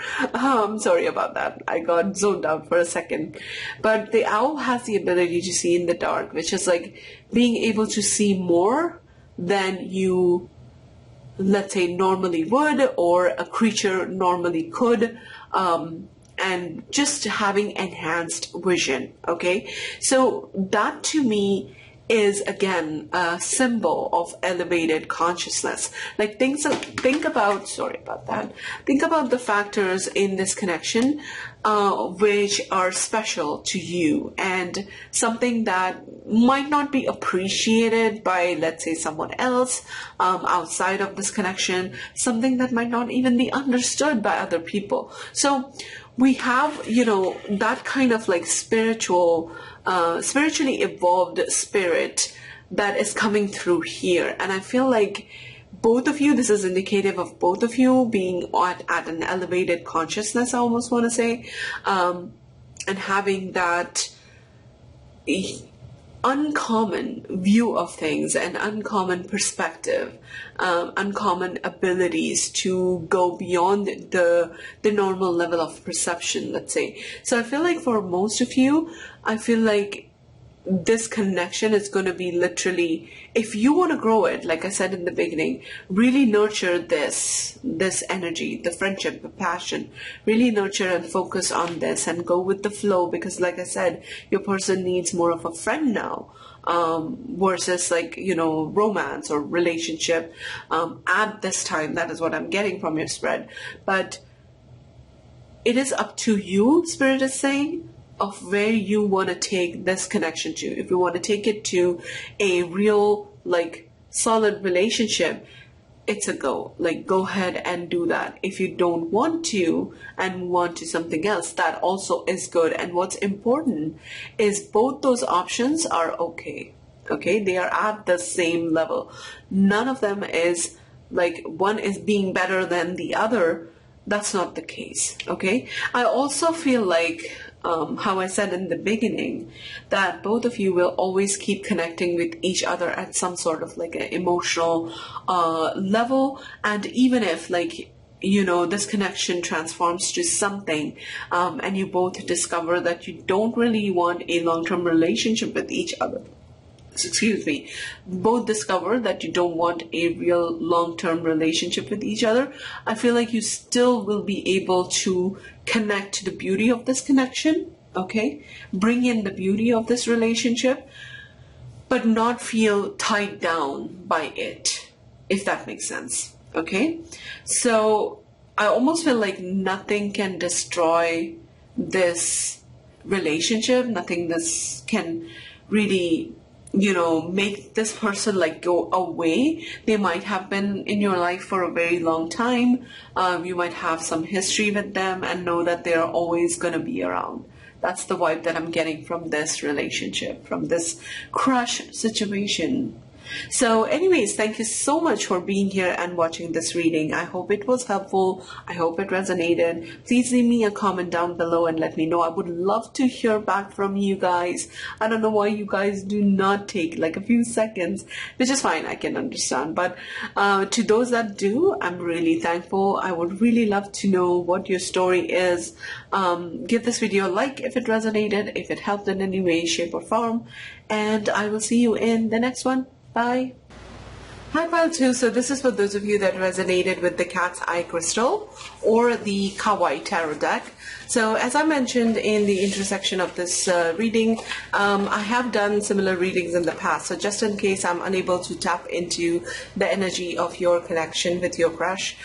Sorry about that. I got zoned out for a second. But the owl has the ability to see in the dark, which is like being able to see more than you, let's say, normally would, or a creature normally could, and just having enhanced vision. Okay, so that to me is again a symbol of elevated consciousness. Like think about the factors in this connection which are special to you, and something that might not be appreciated by, let's say, someone else outside of this connection, something that might not even be understood by other people. So we have, you know, that kind of like spiritually evolved spirit that is coming through here. And I feel like both of you, this is indicative of both of you being at an elevated consciousness, I almost want to say, and having that uncommon view of things, and uncommon perspective, uncommon abilities to go beyond the normal level of perception, let's say. So I feel like for most of you, I feel like this connection is going to be literally, if you want to grow it, like I said in the beginning, really nurture this energy, the friendship, the passion, really nurture and focus on this and go with the flow, because like I said, your person needs more of a friend now, versus like, you know, romance or relationship at this time. That is what I'm getting from your spread. But it is up to you, Spirit is saying, of where you want to take this connection to. If you want to take it to a real, like, solid relationship, it's a go. Like, go ahead and do that. If you don't want to and want to something else, that also is good. And what's important is both those options are okay. Okay, they are at the same level. None of them is like one is being better than the other. That's not the case. Okay, I also feel like how I said in the beginning, that both of you will always keep connecting with each other at some sort of like an emotional level. And even if, like, you know, this connection transforms to something and you both discover that you don't really want a long-term relationship with each other, both discover that you don't want a real long-term relationship with each other, I feel like you still will be able to connect to the beauty of this connection, okay? Bring in the beauty of this relationship, but not feel tied down by it, if that makes sense, okay? So I almost feel like nothing can destroy this relationship, nothing this can really, you know, make this person like go away. They might have been in your life for a very long time. You might have some history with them and know that they're always going to be around. That's the vibe that I'm getting from this relationship, from this crush situation. So anyways, thank you so much for being here and watching this reading. I hope it was helpful. I hope it resonated. Please leave me a comment down below and let me know. I would love to hear back from you guys. I don't know why you guys do not take like a few seconds, which is fine. I can understand. But to those that do, I'm really thankful. I would really love to know what your story is. Give this video a like if it resonated, if it helped in any way, shape, or form. And I will see you in the next one. Bye. Hi Pile 2, so this is for those of you that resonated with the Cat's Eye Crystal or the Kawau Tarot deck. So as I mentioned in the intersection of this reading, I have done similar readings in the past. So just in case I'm unable to tap into the energy of your connection with your crush,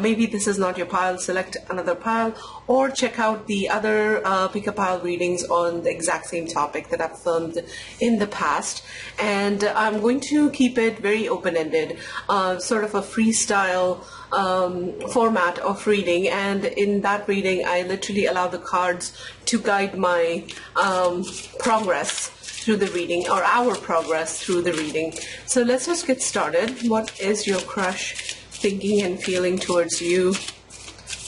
maybe this is not your pile, select another pile, or check out the other pick a pile readings on the exact same topic that I've filmed in the past. And I'm going to keep it very open-ended, sort of a freestyle format of reading. And in that reading, I literally allow the cards to guide my progress through the reading, or our progress through the reading. So let's just get started. What is your crush thinking and feeling towards you?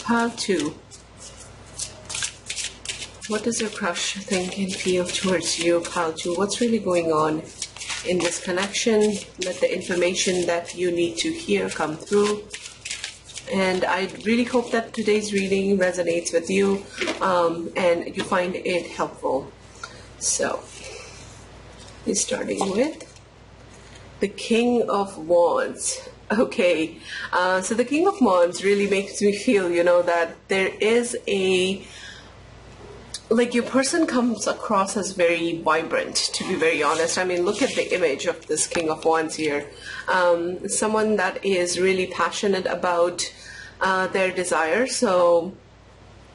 Pile 2. What does your crush think and feel towards you? Pile 2. What's really going on in this connection? Let the information that you need to hear come through. And I really hope that today's reading resonates with you and you find it helpful. So, we're starting with the King of Wands. Okay, so the King of Wands really makes me feel, you know, that there is a, like, your person comes across as very vibrant, to be very honest. I mean, look at the image of this King of Wands here. Someone that is really passionate about their desire. So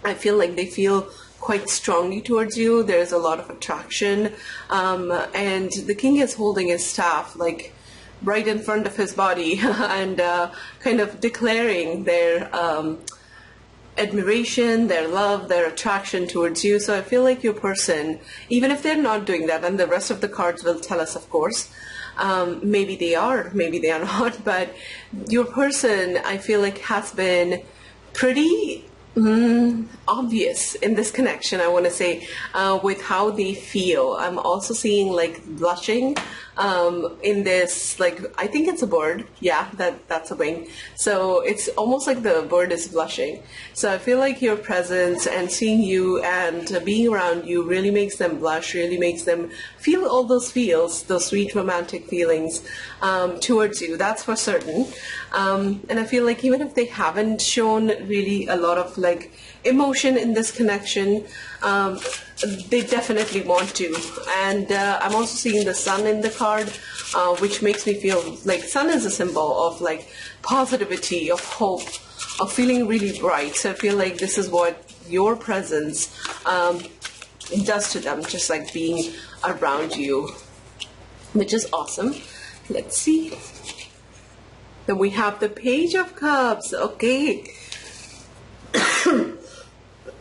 I feel like they feel quite strongly towards you. There's a lot of attraction. And the king is holding his staff, like, right in front of his body and kind of declaring their admiration, their love, their attraction towards you. So I feel like your person, even if they're not doing that, and the rest of the cards will tell us, of course, maybe they are, maybe they are not, but your person, I feel like, has been pretty obvious in this connection, I want to say, with how they feel. I'm also seeing like blushing in this, like, I think it's a bird. Yeah, that's a wing. So it's almost like the bird is blushing. So I feel like your presence and seeing you and being around you really makes them blush, really makes them feel all those feels, those sweet romantic feelings towards you. That's for certain. And I feel like even if they haven't shown really a lot of like emotion in this connection, they definitely want to. And I'm also seeing the sun in the card, which makes me feel like sun is a symbol of like positivity, of hope, of feeling really bright. So I feel like this is what your presence does to them, just like being around you, which is awesome. Let's see. Then we have the Page of Cups. Okay.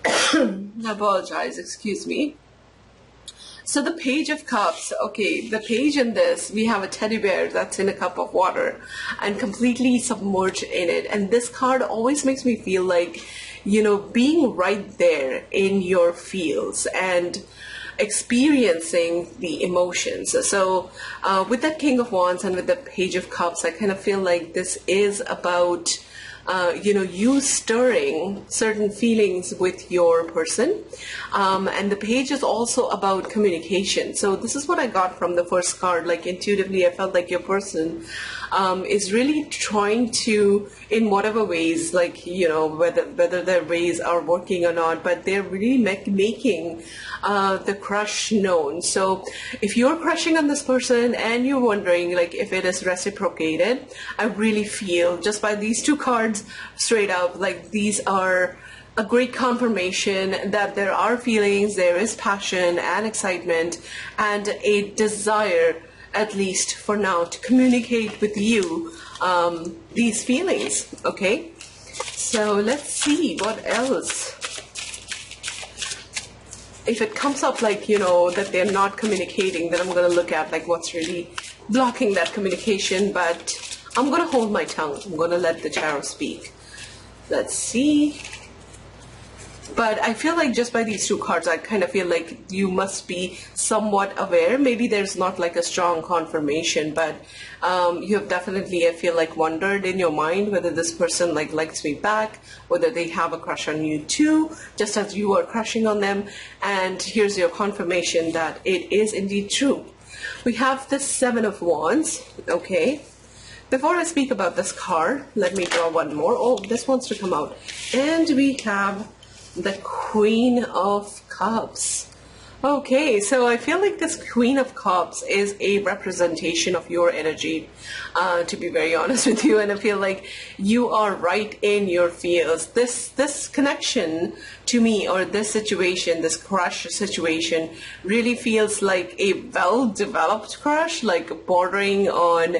I apologize, excuse me. So the Page of Cups, okay, the page in this, we have a teddy bear that's in a cup of water and completely submerged in it. And this card always makes me feel like, you know, being right there in your feels and experiencing the emotions. So with that King of Wands and with the Page of Cups, I kind of feel like this is about you know, you stirring certain feelings with your person. And the page is also about communication. So this is what I got from the first card. Like intuitively, I felt like your person is really trying to, in whatever ways, like, you know, whether their ways are working or not, but they're really making the crush known. So if you're crushing on this person and you're wondering like if it is reciprocated, I really feel just by these two cards straight up, like these are a great confirmation that there are feelings, there is passion and excitement and a desire, at least for now, to communicate with you these feelings. Okay, so let's see what else. If it comes up like, you know, that they're not communicating, then I'm going to look at like what's really blocking that communication, but I'm going to hold my tongue. I'm going to let the tarot speak. Let's see. But I feel like just by these two cards, I kind of feel like you must be somewhat aware. Maybe there's not like a strong confirmation, but you have definitely, I feel like, wondered in your mind whether this person like likes me back, whether they have a crush on you too, just as you are crushing on them. And here's your confirmation that it is indeed true. We have the Seven of Wands, okay? Before I speak about this card, let me draw one more. Oh, this wants to come out. And we have the Queen of Cups. Okay, so I feel like this Queen of Cups is a representation of your energy, to be very honest with you, and I feel like you are right in your feels. This connection to me, or this situation, this crush situation, really feels like a well-developed crush, like bordering on,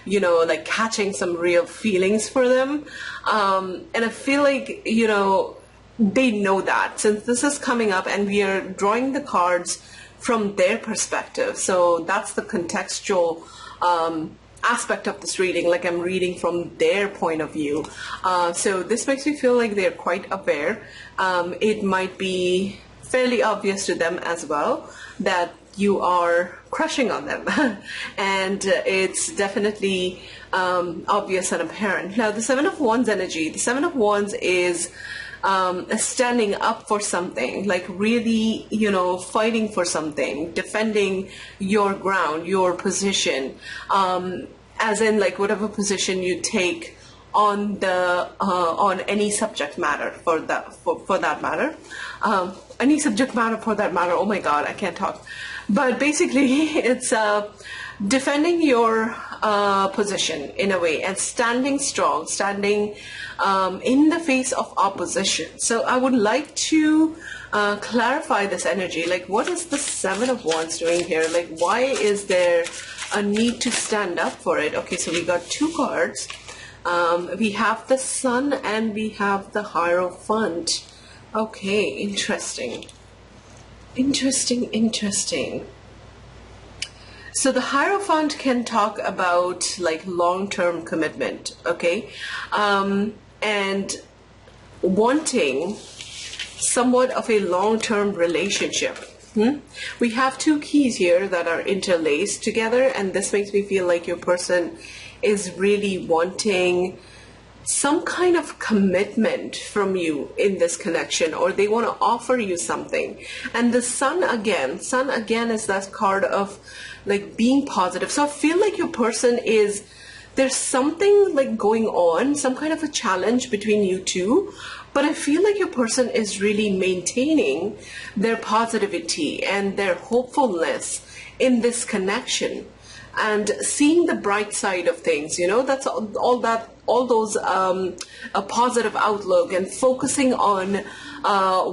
you know, like catching some real feelings for them. And I feel like, you know, they know that since this is coming up and we are drawing the cards from their perspective. So that's the contextual aspect of this reading, like I'm reading from their point of view. So this makes me feel like they're quite aware. It might be fairly obvious to them as well that you are crushing on them. And it's definitely obvious and apparent. Now, the Seven of Wands energy, the Seven of Wands is standing up for something, like really, you know, fighting for something, defending your ground, your position, as in like whatever position you take on the on any subject matter for that matter, any subject matter for that matter. Oh my God, I can't talk. But basically, it's defending your position in a way and standing strong, standing in the face of opposition. So I would like to clarify this energy. Like, what is the Seven of Wands doing here? Like, why is there a need to stand up for it? Okay, so we got two cards. We have the Sun and we have the Hierophant. Okay, interesting. Interesting. So the Hierophant can talk about like long-term commitment, okay? And wanting somewhat of a long-term relationship. We have two keys here that are interlaced together, and this makes me feel like your person is really wanting some kind of commitment from you in this connection, or they want to offer you something. And the Sun again is that card of like being positive. So I feel like your person is, there's something like going on, some kind of a challenge between you two, but I feel like your person is really maintaining their positivity and their hopefulness in this connection and seeing the bright side of things, you know, that's all those a positive outlook and focusing on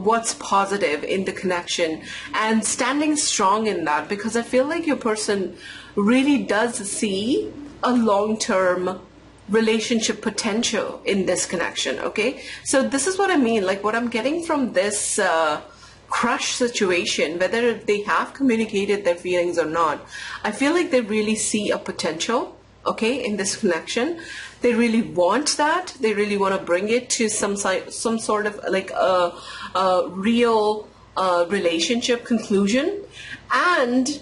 what's positive in the connection and standing strong in that, because I feel like your person really does see a long-term relationship potential in this connection. Okay, so this is what I mean, like what I'm getting from this crush situation, whether they have communicated their feelings or not, I feel like they really see a potential, okay, in this connection. They really want that. They really want to bring it to some sort of like a real relationship conclusion, and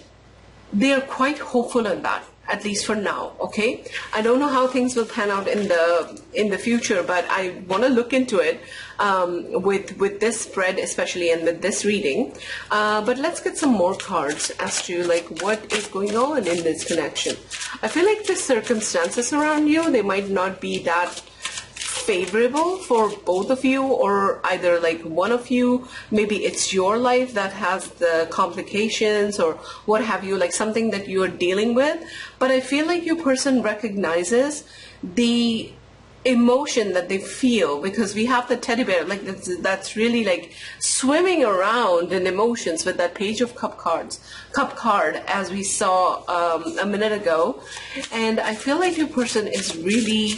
they are quite hopeful in that, at least for now. Okay, I don't know how things will pan out in the future, but I want to look into it with this spread especially, and with this reading. But let's get some more cards as to like what is going on in this connection. I feel like the circumstances around you, they might not be that favorable for both of you, or either like one of you. Maybe it's your life that has the complications or what have you, like something that you are dealing with. But I feel like your person recognizes the emotion that they feel, because we have the teddy bear, like that's really like swimming around in emotions with that Page of cup card, as we saw a minute ago. And I feel like your person is really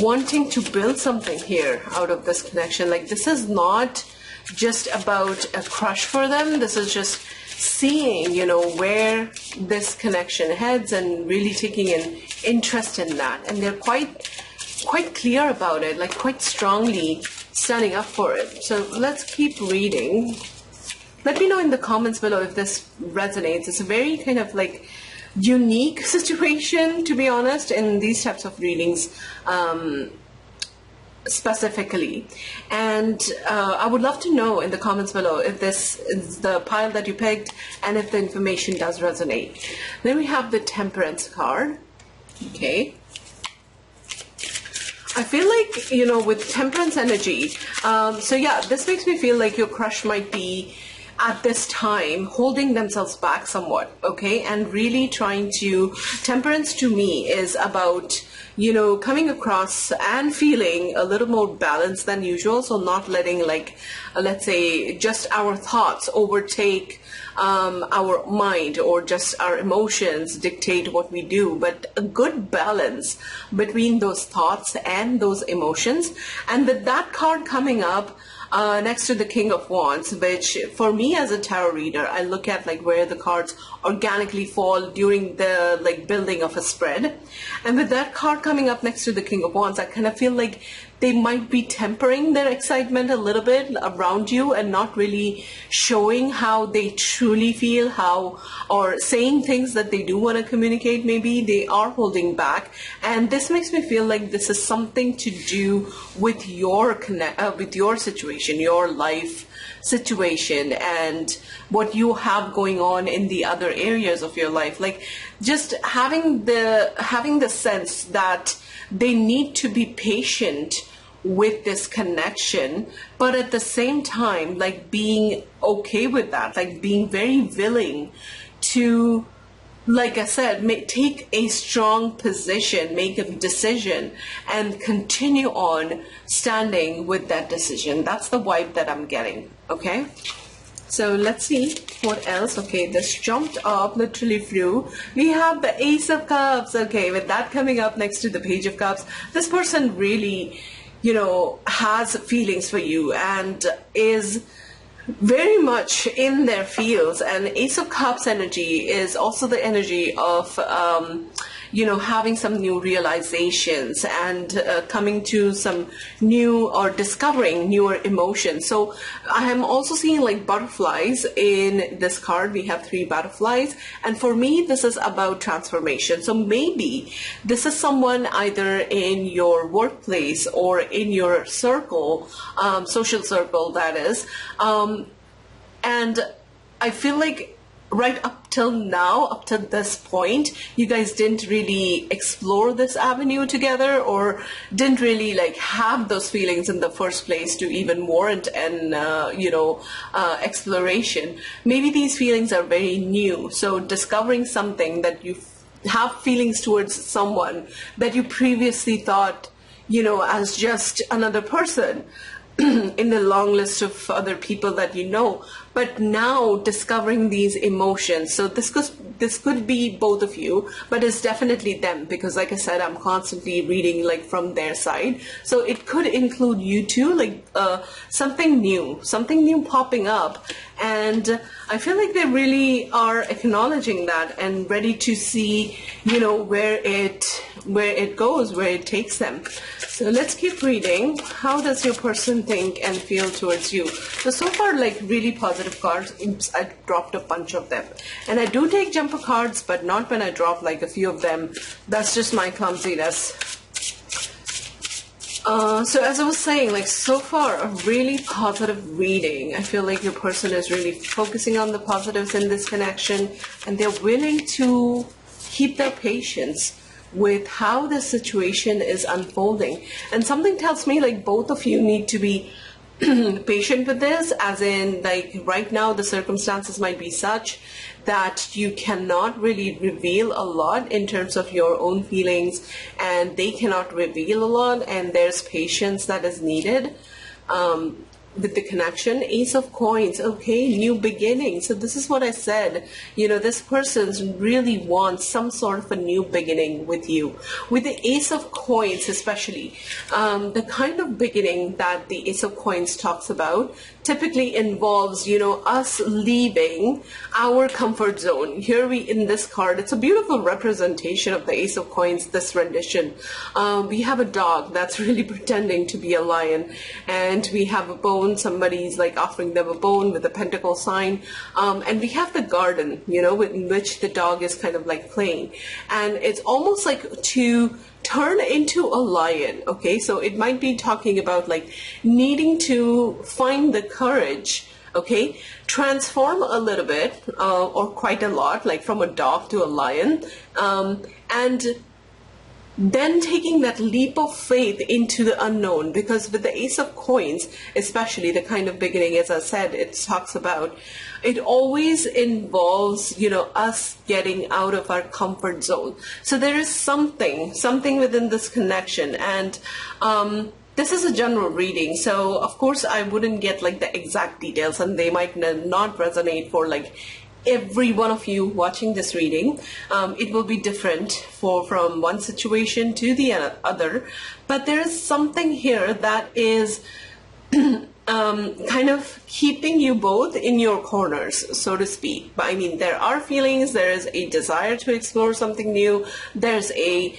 wanting to build something here out of this connection. Like this is not just about a crush for them. This is just seeing, where this connection heads and really taking an interest in that. And they're quite clear about it, like quite strongly standing up for it. So let's keep reading. Let me know in the comments below if this resonates. It's a very kind of like unique situation, to be honest, in these types of readings specifically. And I would love to know in the comments below if this is the pile that you picked and if the information does resonate. Then we have the Temperance card. Okay. I feel like, with Temperance energy, so yeah, this makes me feel like your crush might be at this time holding themselves back somewhat, okay, and really trying to, Temperance to me is about, coming across and feeling a little more balanced than usual, so not letting, like, let's say, just our thoughts overtake our mind or just our emotions dictate what we do, but a good balance between those thoughts and those emotions. And with that card coming up next to the King of Wands, which for me as a tarot reader, I look at like where the cards organically fall during the like building of a spread. And with that card coming up next to the King of Wands, I kind of feel like they might be tempering their excitement a little bit around you and not really showing how they truly feel, or saying things that they do want to communicate. Maybe they are holding back, and this makes me feel like this is something to do with your situation, your life situation, and what you have going on in the other areas of your life. Like just having the sense that they need to be patient with this connection, but at the same time, like being okay with that, like being very willing to, like I said, take a strong position, make a decision, and continue on standing with that decision. That's the vibe that I'm getting, okay? So let's see what else. Okay, this jumped up, literally flew. We have the Ace of Cups. Okay, with that coming up next to the Page of Cups, this person really, has feelings for you and is very much in their fields. And Ace of Cups energy is also the energy of having some new realizations and coming to some new or discovering newer emotions. So I am also seeing like butterflies in this card. We have 3 butterflies, and for me this is about transformation. So maybe this is someone either in your workplace or in your circle, social circle that is, and I feel like right up till now, up to this point, you guys didn't really explore this avenue together, or didn't really like have those feelings in the first place to even warrant an exploration. Maybe these feelings are very new, so discovering something that you have feelings towards someone that you previously thought, as just another person in the long list of other people that you know, but now discovering these emotions. So this could be both of you, but it's definitely them, because like I said, I'm constantly reading like from their side. So it could include you too, like something new popping up, and I feel like they really are acknowledging that and ready to see, where it goes, where it takes them. So let's keep reading. How does your person think and feel towards you? So far, like really positive cards. Oops, I dropped a bunch of them. And I do take jumper cards, but not when I drop like a few of them. That's just my clumsiness. So as I was saying, like so far, a really positive reading. I feel like your person is really focusing on the positives in this connection, and they're willing to keep their patience with how the situation is unfolding. And something tells me like both of you need to be patient with this, as in like right now the circumstances might be such that you cannot really reveal a lot in terms of your own feelings, and they cannot reveal a lot, and there's patience that is needed. with the connection, Ace of Coins, okay, new beginning. So this is what I said, you know, this person really wants some sort of a new beginning with you. With the Ace of Coins especially, the kind of beginning that the Ace of Coins talks about typically involves, you know, us leaving our comfort zone. Here in this card, it's a beautiful representation of the Ace of Coins, this rendition. We have a dog that's really pretending to be a lion, and we have a bone. Somebody's like offering them a bone with a pentacle sign, and we have the garden, you know, in which the dog is kind of like playing, and it's almost like to turn into a lion. Okay, so it might be talking about like needing to find the courage, okay, transform a little bit or quite a lot, like from a dog to a lion, and then taking that leap of faith into the unknown. Because with the Ace of Coins, especially the kind of beginning, as I said, it talks about, it always involves, you know, us getting out of our comfort zone. So there is something within this connection, and this is a general reading, so of course I wouldn't get like the exact details, and they might not resonate for like every one of you watching this reading. It will be different from one situation to the other, but there is something here that is kind of keeping you both in your corners, so to speak. But I mean, there are feelings, there is a desire to explore something new, there's a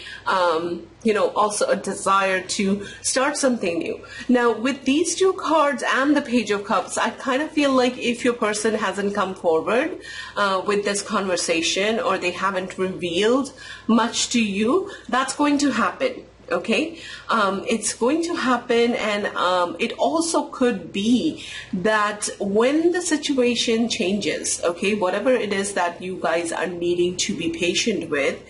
you know, also a desire to start something new. Now with these two cards and the Page of Cups, I kind of feel like if your person hasn't come forward with this conversation, or they haven't revealed much to you, that's going to happen. Okay, it's going to happen, and it also could be that when the situation changes, okay, whatever it is that you guys are needing to be patient with,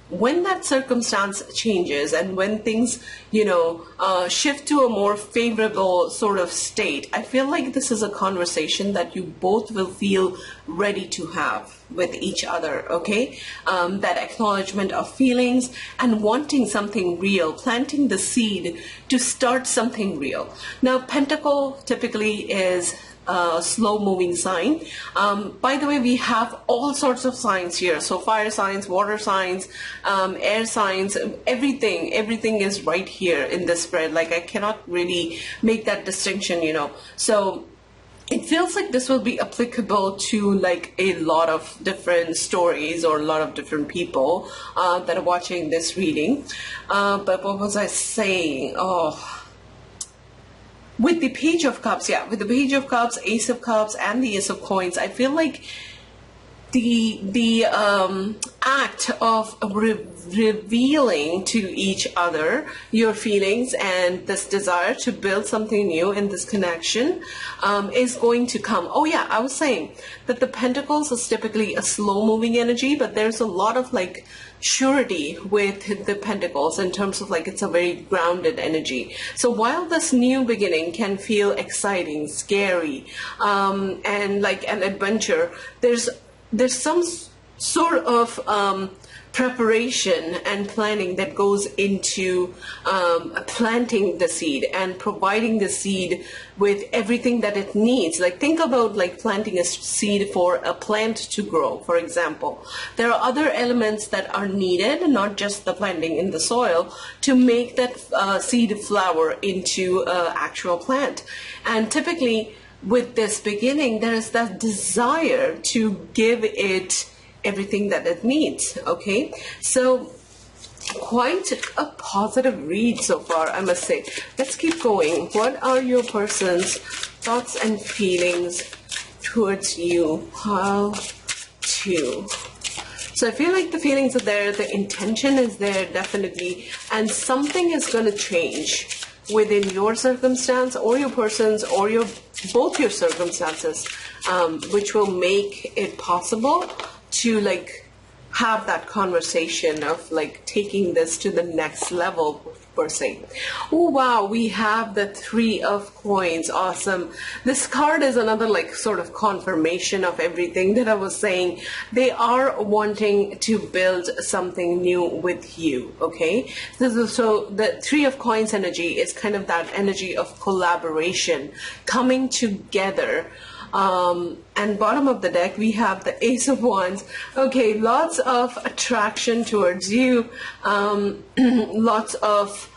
when that circumstance changes and when things, you know, shift to a more favorable sort of state, I feel like this is a conversation that you both will feel ready to have with each other, okay? That acknowledgement of feelings and wanting something real, planting the seed to start something real. Now, Pentacle typically is a slow-moving sign. By the way, we have all sorts of signs here. So fire signs, water signs, air signs, everything is right here in this spread. Like, I cannot really make that distinction, you know. So it feels like this will be applicable to like a lot of different stories or a lot of different people that are watching this reading. But what was I saying? Oh, with the Page of Cups, yeah, with the Page of Cups, Ace of Cups, and the Ace of Coins, I feel like the act of revealing to each other your feelings and this desire to build something new in this connection is going to come. Oh yeah, I was saying that the Pentacles is typically a slow-moving energy, but there's a lot of like surety with the Pentacles in terms of like it's a very grounded energy. So while this new beginning can feel exciting, scary, and like an adventure, there's some sort of preparation and planning that goes into planting the seed and providing the seed with everything that it needs. Like, think about like planting a seed for a plant to grow, for example. There are other elements that are needed, not just the planting in the soil, to make that seed flower into an actual plant. And typically with this beginning, there is that desire to give it everything that it needs, okay? So quite a positive read so far, I must say. Let's keep going. What are your person's thoughts and feelings towards you? How to? So I feel like the feelings are there, the intention is there, definitely, and something is going to change within your circumstance or your person's or both your circumstances, which will make it possible to like have that conversation of like taking this to the next level per se. Oh wow, we have the Three of Coins. Awesome. This card is another like sort of confirmation of everything that I was saying. They are wanting to build something new with you, okay? So the Three of Coins energy is kind of that energy of collaboration, coming together. And bottom of the deck, we have the Ace of Wands. Okay, lots of attraction towards you, lots of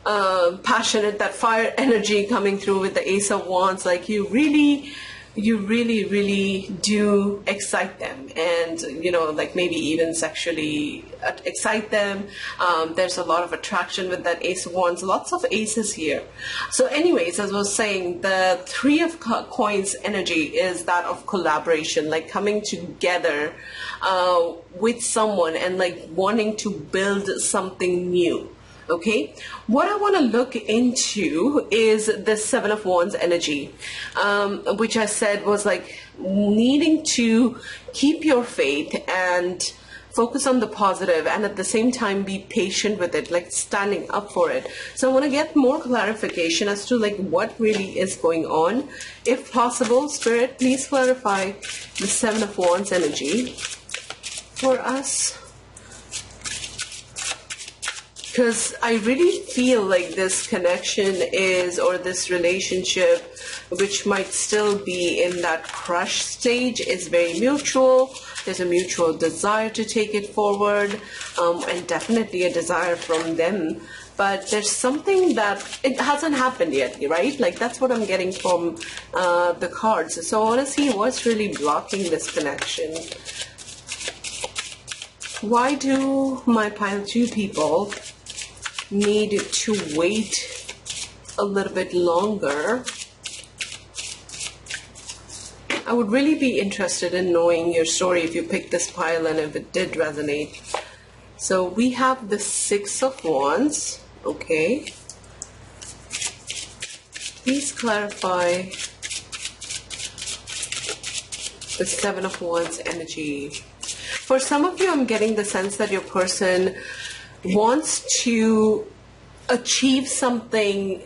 passionate, that fire energy coming through with the Ace of Wands. Like you really do excite them, and you know, like maybe even sexually excite them. There's a lot of attraction with that Ace of Wands, lots of aces here. So anyways, as I was saying, the Three of Coins energy is that of collaboration, like coming together with someone and like wanting to build something new. Okay, what I want to look into is the Seven of Wands energy, which I said was like needing to keep your faith and focus on the positive, and at the same time be patient with it, like standing up for it. So I want to get more clarification as to like what really is going on. If possible, Spirit, please clarify the Seven of Wands energy for us. Because I really feel like this connection is, or this relationship, which might still be in that crush stage, is very mutual. There's a mutual desire to take it forward, and definitely a desire from them. But there's something that, it hasn't happened yet, right? Like that's what I'm getting from the cards. So I want to see what's really blocking this connection. Why do my pile 2 people need to wait a little bit longer? I would really be interested in knowing your story if you picked this pile and if it did resonate. So we have the Six of Wands. Okay, please clarify the Seven of Wands energy. For some of you, I'm getting the sense that your person wants to achieve something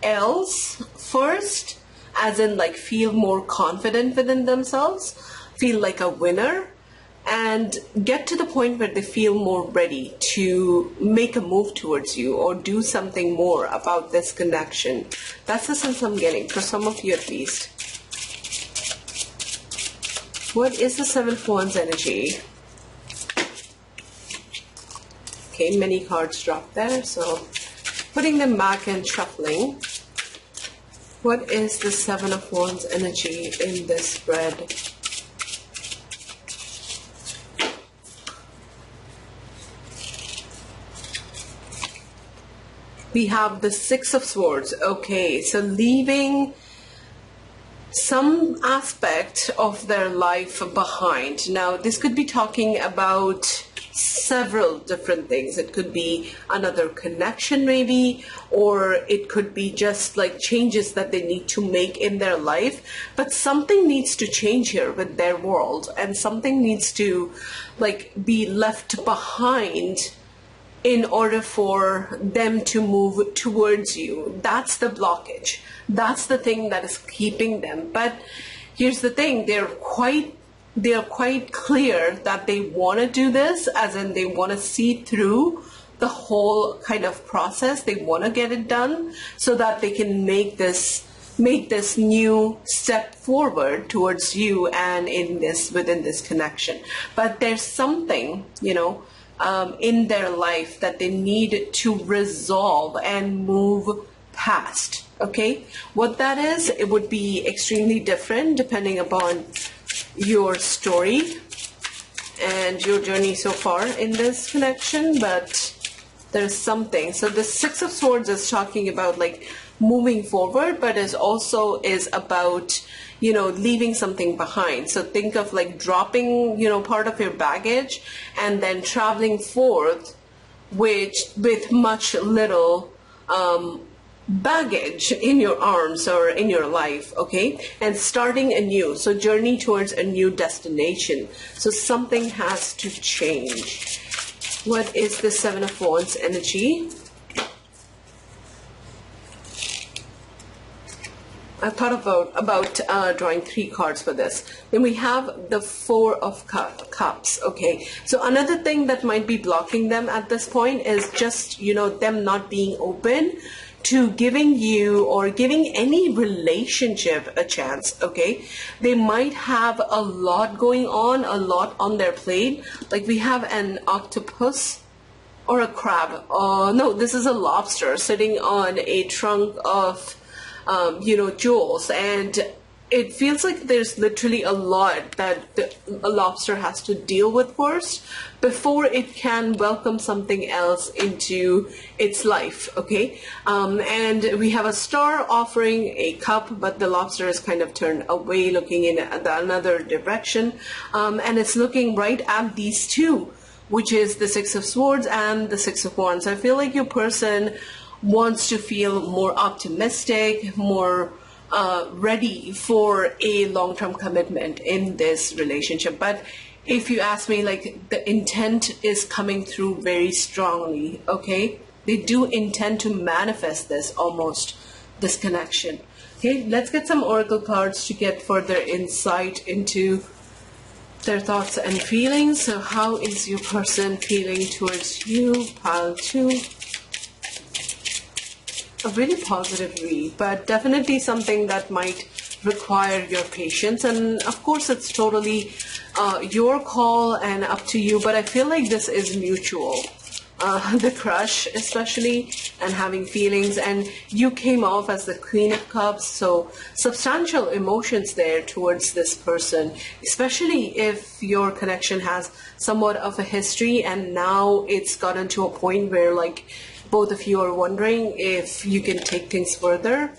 else first, as in like feel more confident within themselves, feel like a winner, and get to the point where they feel more ready to make a move towards you or do something more about this connection. That's the sense I'm getting, for some of you at least. What is the Seven of Wands energy? Okay, many cards dropped there, so putting them back and shuffling. What is the Seven of Wands energy in this spread? We have the Six of Swords. Okay, so leaving some aspect of their life behind. Now, this could be talking about several different things. It could be another connection maybe, or it could be just like changes that they need to make in their life. But something needs to change here with their world, and something needs to like be left behind in order for them to move towards you. That's the blockage. That's the thing that is keeping them. But here's the thing, they're quite clear that they want to do this, as in they want to see through the whole kind of process. They want to get it done so that they can make this new step forward towards you and within this connection. But there's something, in their life that they need to resolve and move past. Okay, what that is, it would be extremely different depending upon your story and your journey so far in this connection, but there's something. So the Six of Swords is talking about like moving forward, but is about leaving something behind. So think of like dropping part of your baggage and then traveling forth with much little baggage in your arms or in your life, okay, and starting anew. So journey towards a new destination. So something has to change. What is the Seven of Wands energy I thought about drawing 3 cards for this. Then we have the Four of Cups. Okay, so another thing that might be blocking them at this point is just, you know, them not being open to giving you or giving any relationship a chance. Okay, they might have a lot going on, a lot on their plate. Like we have an octopus or a crab. No, this is a lobster sitting on a trunk of you know, jewels, and it feels like there's literally a lot that a lobster has to deal with first before it can welcome something else into its life. Okay, and we have a star offering a cup, but the lobster is kind of turned away, looking in another direction, and it's looking right at these two, which is the Six of Swords and the Six of Wands. I feel like your person wants to feel more optimistic, more ready for a long-term commitment in this relationship. But if you ask me, like, the intent is coming through very strongly. Okay, they do intend to manifest this, almost, this connection. Okay, let's get some oracle cards to get further insight into their thoughts and feelings. So how is your person feeling towards you? Pile 2. A really positive read, but definitely something that might require your patience, and of course it's totally your call and up to you, but I feel like this is mutual. The crush especially, and having feelings, and you came off as the Queen of Cups, so substantial emotions there towards this person, especially if your connection has somewhat of a history and now it's gotten to a point where, like, both of you are wondering if you can take things further.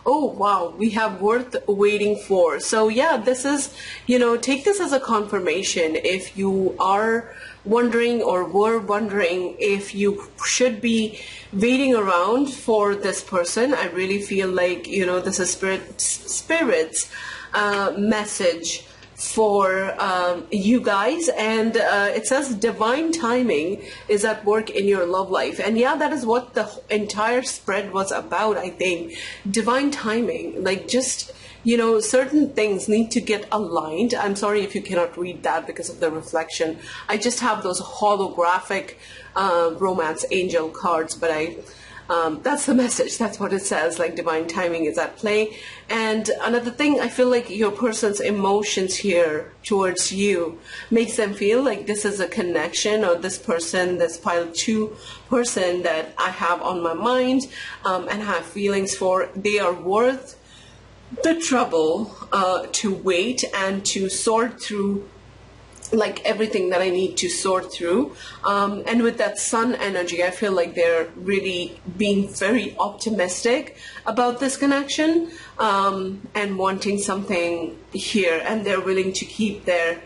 Oh, wow, we have worth waiting for. So yeah, this is, you know, take this as a confirmation. If you are wondering or were wondering if you should be waiting around for this person, I really feel like, you know, this is Spirit's message for you guys, and it says divine timing is at work in your love life. And yeah, that is what the entire spread was about, I think. Divine timing, like, just, you know, certain things need to get aligned. I'm sorry if you cannot read that because of the reflection. I just have those holographic romance angel cards, but that's the message. That's what it says, like divine timing is at play. And another thing, I feel like your person's emotions here towards you makes them feel like this is a connection, or this person, this pile 2 person that I have on my mind and have feelings for, they are worth the trouble to wait and to sort through, like, everything that I need to sort through. And with that sun energy, I feel like they're really being very optimistic about this connection and wanting something here, and they're willing to keep their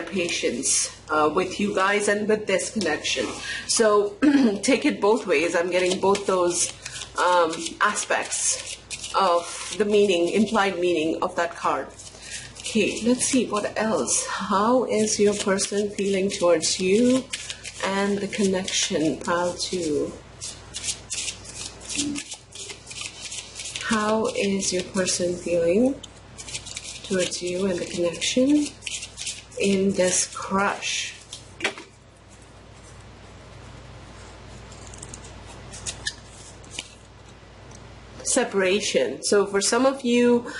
patience with you guys and with this connection. So take it both ways. I'm getting both those aspects of the meaning, implied meaning of that card. Okay, let's see what else. How is your person feeling towards you and the connection, pile 2? How is your person feeling towards you and the connection in this crush? Separation. So for some of you,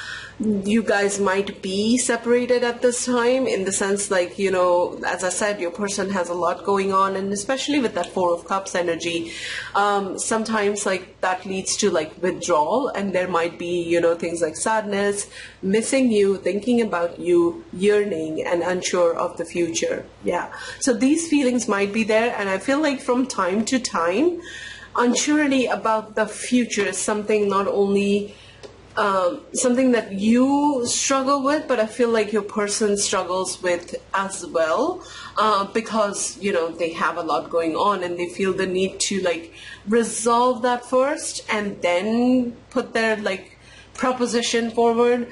you guys might be separated at this time, in the sense, like, you know, as I said, your person has a lot going on, and especially with that Four of Cups energy, sometimes, like, that leads to, like, withdrawal, and there might be, you know, things like sadness, missing you, thinking about you, yearning, and unsure of the future. Yeah, so these feelings might be there, and I feel like from time to time, unsurety about the future is something not only something that you struggle with, but I feel like your person struggles with as well, because, you know, they have a lot going on and they feel the need to, like, resolve that first and then put their, like, proposition forward.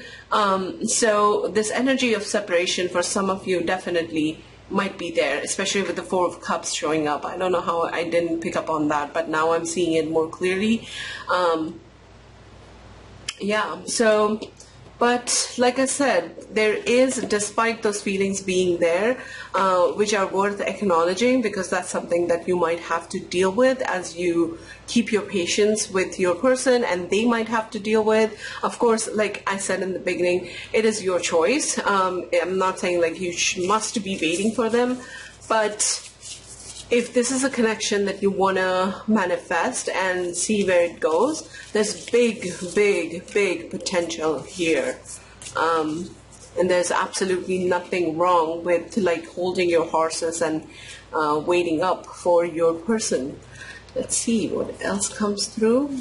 So this energy of separation for some of you definitely might be there, especially with the Four of Cups showing up. I don't know how I didn't pick up on that, but now I'm seeing it more clearly. Yeah, so, but like I said, there is, despite those feelings being there, which are worth acknowledging, because that's something that you might have to deal with as you keep your patience with your person, and they might have to deal with. Of course, like I said in the beginning, it is your choice. I'm not saying like you must be waiting for them, but if this is a connection that you want to manifest and see where it goes, there's big, big, big potential here. And there's absolutely nothing wrong with like holding your horses and waiting up for your person. Let's see what else comes through.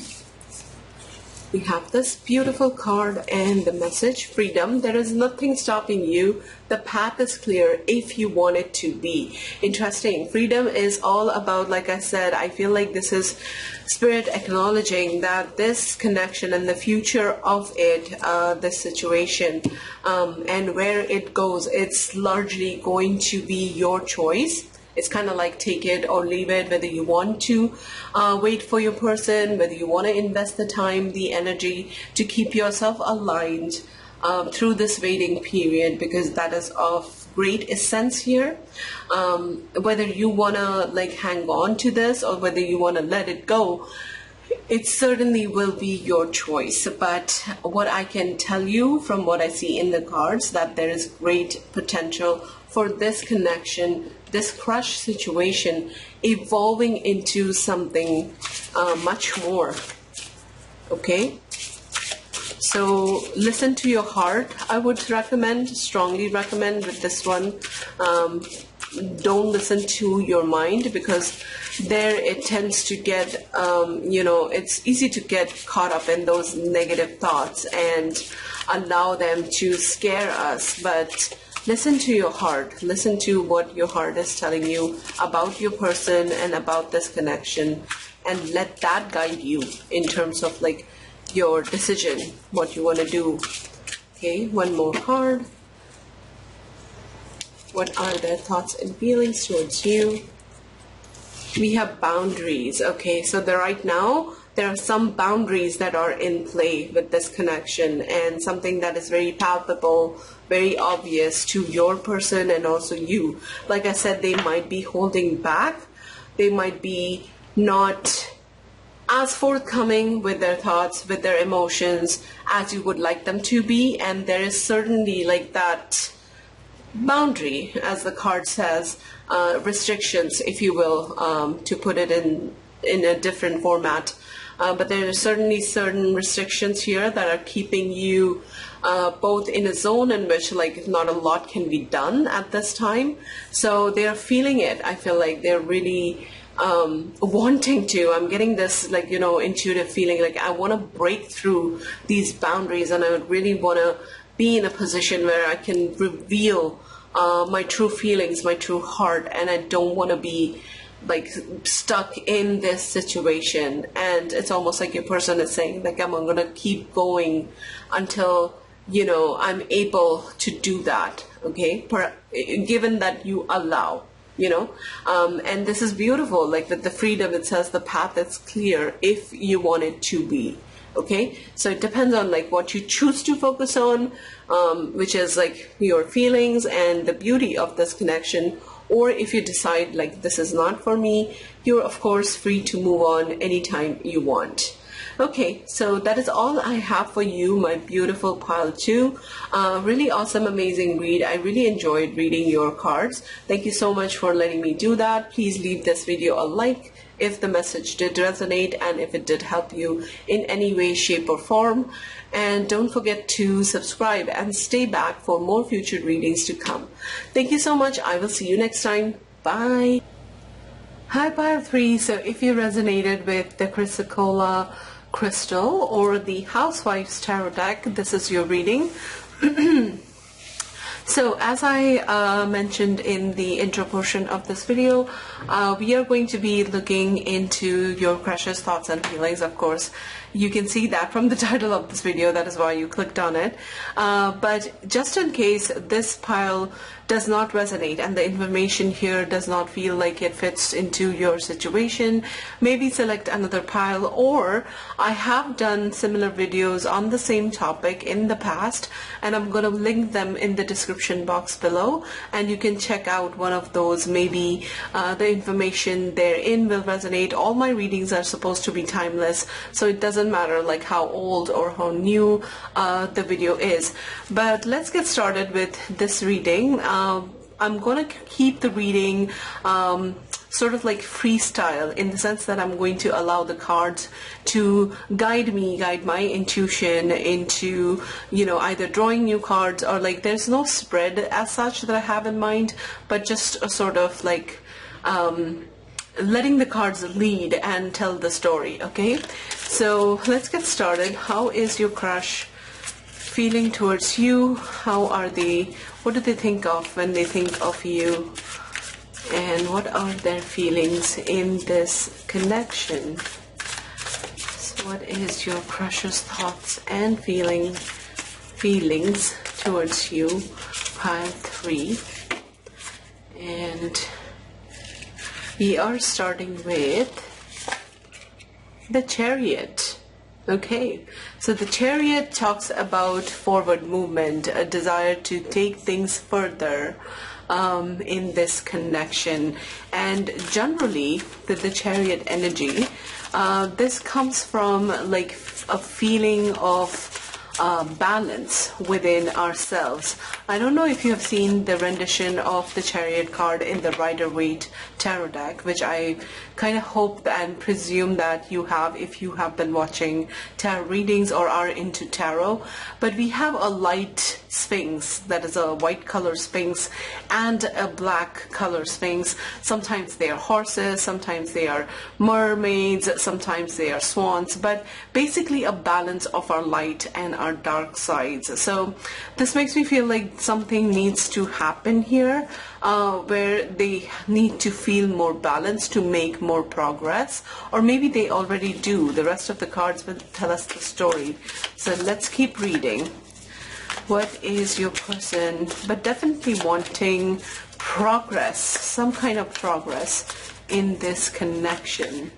We have this beautiful card and the message, freedom. There is nothing stopping you. The path is clear if you want it to be. Interesting. Freedom is all about, like I said, I feel like this is Spirit acknowledging that this connection and the future of it, this situation, and where it goes, it's largely going to be your choice. It's kind of like take it or leave it, whether you want to wait for your person, whether you want to invest the time, the energy to keep yourself aligned through this waiting period, because that is of great essence here. Whether you want to like hang on to this or whether you want to let it go, it certainly will be your choice. But what I can tell you from what I see in the cards, that there is great potential for this connection, this crush situation evolving into something much more. Okay? So listen to your heart. I would recommend, strongly recommend with this one. Don't listen to your mind, because there it tends to get, it's easy to get caught up in those negative thoughts and allow them to scare us. But listen to your heart. Listen to what your heart is telling you about your person and about this connection, and let that guide you in terms of like your decision, what you want to do. Okay, one more card. What are their thoughts and feelings towards you? We have boundaries. Okay, so right now there are some boundaries that are in play with this connection, and something that is very palpable, very obvious to your person and also you. Like I said, they might be holding back. They might be not as forthcoming with their thoughts, with their emotions as you would like them to be. And there is certainly like that boundary, as the card says, restrictions, if you will, to put it in a different format. But there are certainly certain restrictions here that are keeping you both in a zone in which like not a lot can be done at this time. So they're feeling it. I feel like they're really wanting to. I'm getting this like, intuitive feeling like I want to break through these boundaries, and I would really want to be in a position where I can reveal my true feelings, my true heart, and I don't want to be like stuck in this situation. And it's almost like your person is saying like, I'm going to keep going until I'm able to do that. Okay, given that you allow, and this is beautiful. Like with the freedom, it says the path is clear if you want it to be. Okay, so it depends on like what you choose to focus on, which is like your feelings and the beauty of this connection. Or if you decide like this is not for me, you're of course free to move on anytime you want. Okay, so that is all I have for you, my beautiful pile 2. Really awesome, amazing read. I really enjoyed reading your cards. Thank you so much for letting me do that. Please leave this video a like if the message did resonate and if it did help you in any way, shape, or form. And don't forget to subscribe and stay back for more future readings to come. Thank you so much. I will see you next time. Bye. Hi, pile 3. So if you resonated with the Chrysocolla crystal or the Housewives Tarot deck, this is your reading. So as I mentioned in the intro portion of this video, we are going to be looking into your crush's thoughts and feelings. Of course, you can see that from the title of this video, that is why you clicked on it. But just in case this pile does not resonate and the information here does not feel like it fits into your situation, maybe select another pile. Or I have done similar videos on the same topic in the past, and I'm going to link them in the description box below, and you can check out one of those. Maybe the information therein will resonate. All my readings are supposed to be timeless, so it doesn't matter like how old or how new the video is. But let's get started with this reading. I'm going to keep the reading sort of like freestyle, in the sense that I'm going to allow the cards to guide my intuition into, you know, either drawing new cards or like there's no spread as such that I have in mind, but just a sort of like letting the cards lead and tell the story. Okay, so let's get started. How is your crush feeling towards you? How are they? What do they think of when they think of you? And what are their feelings in this connection? So what is your crush's thoughts and feelings towards you? Pile 3. And we are starting with the Chariot. Okay, so the Chariot talks about forward movement, a desire to take things further in this connection. And generally the Chariot energy, this comes from like a feeling of balance within ourselves. I don't know if you have seen the rendition of the Chariot card in the Rider-Waite tarot deck, which I kind of hope and presume that you have if you have been watching tarot readings or are into tarot. But we have a light Sphinx, that is a white color Sphinx, and a black color Sphinx. Sometimes they are horses, sometimes they are mermaids, sometimes they are swans, but basically a balance of our light and our dark sides. So this makes me feel like something needs to happen here, where they need to feel more balanced to make more progress, or maybe they already do. The rest of the cards will tell us the story. So let's keep reading. What is your person, but definitely wanting progress, some kind of progress in this connection?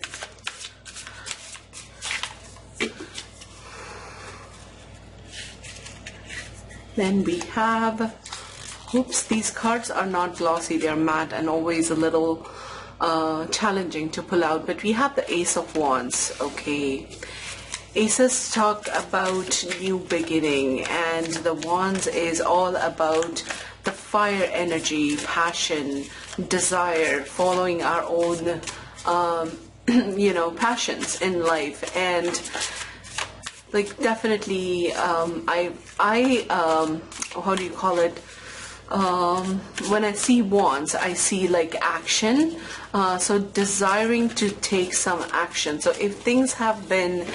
Then we have, oops, these cards are not glossy, they are matte and always a little challenging to pull out, but we have the Ace of Wands. Okay, Aces talk about new beginning, and the Wands is all about the fire energy, passion, desire, following our own you know, passions in life. And like definitely how do you call it, when I see wands, I see like action, so desiring to take some action. So if things have been,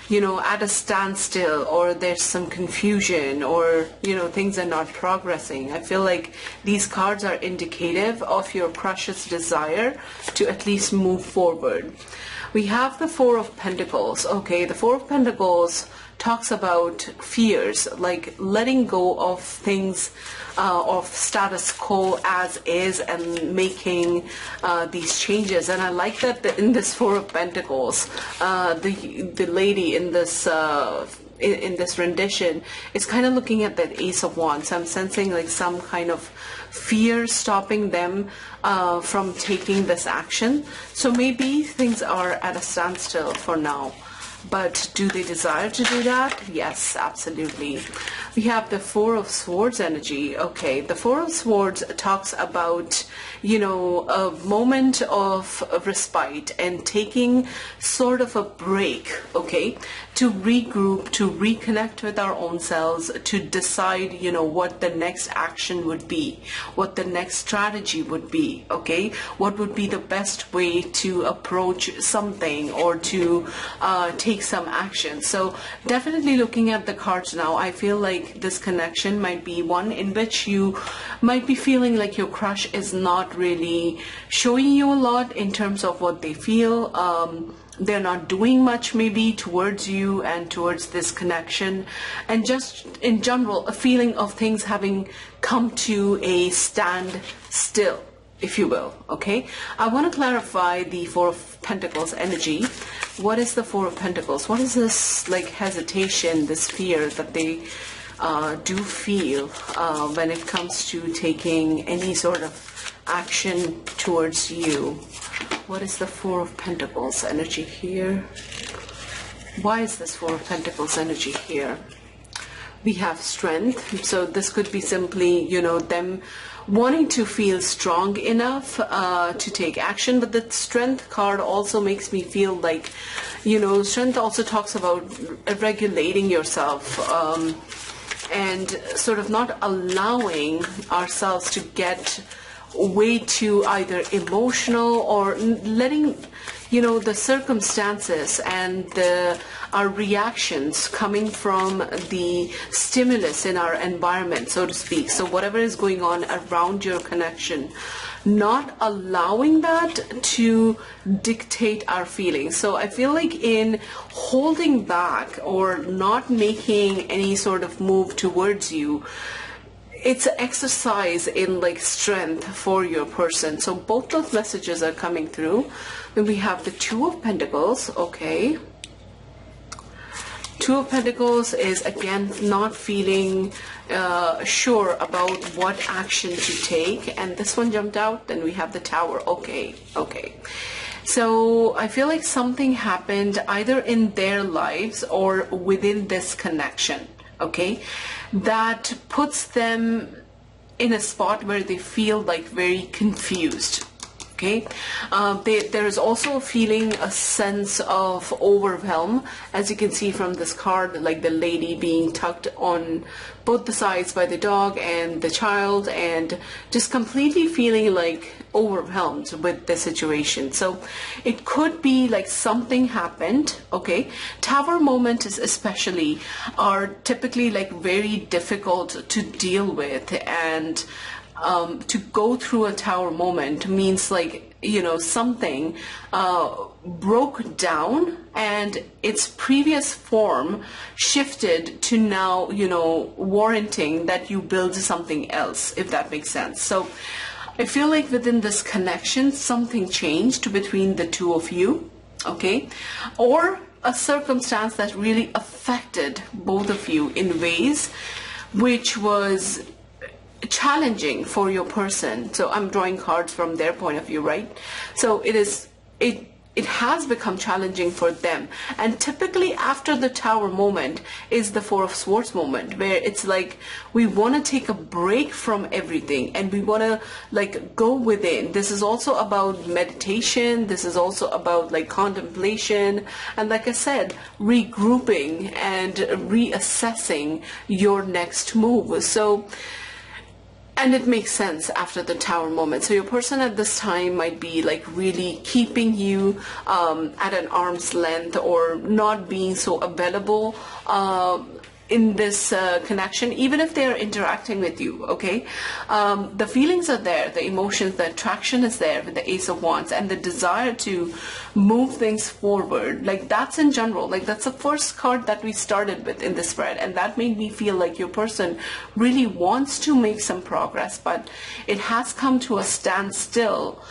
you know, at a standstill, or there's some confusion, or, you know, things are not progressing, I feel like these cards are indicative of your crush's desire to at least move forward. We have the Four of Pentacles. Okay, the Four of Pentacles talks about fears, like letting go of things, of status quo as is, and making these changes. And I like that in this Four of Pentacles, the lady in this rendition is kind of looking at that Ace of Wands. So I'm sensing like some kind of fear stopping them from taking this action. So maybe things are at a standstill for now. But do they desire to do that? Yes, absolutely. We have the Four of Swords energy. Okay, the Four of Swords talks about, you know, a moment of respite and taking sort of a break, okay, to regroup, to reconnect with our own selves, to decide, you know, what the next action would be, what the next strategy would be, okay, what would be the best way to approach something, or to take take some action. So definitely looking at the cards now, I feel like this connection might be one in which you might be feeling like your crush is not really showing you a lot in terms of what they feel. They're not doing much maybe towards you and towards this connection, and just in general a feeling of things having come to a standstill, if you will. Okay, I want to clarify the Four of Pentacles energy. What is the Four of Pentacles? What is this like hesitation, this fear that they do feel when it comes to taking any sort of action towards you? What is the Four of Pentacles energy here? Why is this Four of Pentacles energy here? We have strength. So this could be simply, you know, them wanting to feel strong enough to take action. But the strength card also makes me feel like, you know, strength also talks about regulating yourself and sort of not allowing ourselves to get way too either emotional, or letting, you know, the circumstances and our reactions coming from the stimulus in our environment, so to speak. So whatever is going on around your connection, not allowing that to dictate our feelings. So I feel like in holding back or not making any sort of move towards you, it's an exercise in like strength for your person. So both those messages are coming through. Then we have the Two of Pentacles. Okay, Two of Pentacles is again not feeling sure about what action to take, and this one jumped out. Then we have the Tower. Okay. So I feel like something happened either in their lives or within this connection, okay, that puts them in a spot where they feel like very confused. Okay, there is also feeling a sense of overwhelm, as you can see from this card, like the lady being tugged on both the sides by the dog and the child, and just completely feeling like overwhelmed with the situation. So it could be like something happened. Okay, Tower moments especially are typically like very difficult to deal with, and to go through a Tower moment means like, you know, something broke down and its previous form shifted to now, you know, warranting that you build something else, if that makes sense. So I feel like within this connection, something changed between the two of you, okay, or a circumstance that really affected both of you in ways which was challenging for your person. So I'm drawing cards from their point of view, right? So it has become challenging for them. And typically after the Tower moment is the Four of Swords moment, where it's like we want to take a break from everything and we want to like go within. This is also about meditation. This is also about like contemplation. And like I said, regrouping and reassessing your next move. So, and it makes sense after the Tower moment. So your person at this time might be like really keeping you at an arm's length, or not being so available in this connection, even if they are interacting with you, okay? The feelings are there, the emotions, the attraction is there with the Ace of Wands, and the desire to move things forward. Like that's in general, like that's the first card that we started with in the spread, and that made me feel like your person really wants to make some progress, but it has come to a standstill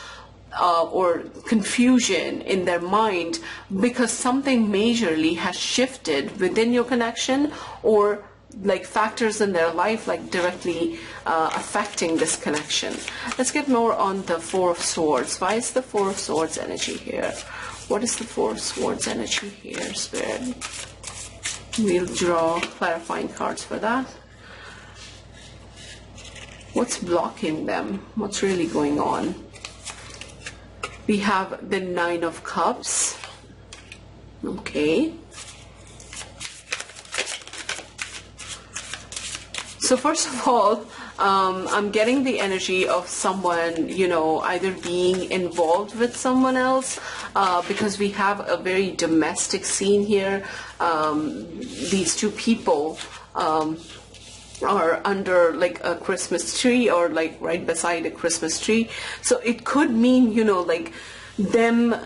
or confusion in their mind because something majorly has shifted within your connection, or like factors in their life like directly affecting this connection. Let's get more on the Four of Swords. Why is the Four of Swords energy here? What is the Four of Swords energy here, Spirit? We'll draw clarifying cards for that. What's blocking them? What's really going on? We have the Nine of Cups. Okay. So first of all, I'm getting the energy of someone, you know, either being involved with someone else, because we have a very domestic scene here. These two people are under like a Christmas tree, or like right beside a Christmas tree. So it could mean, you know, like them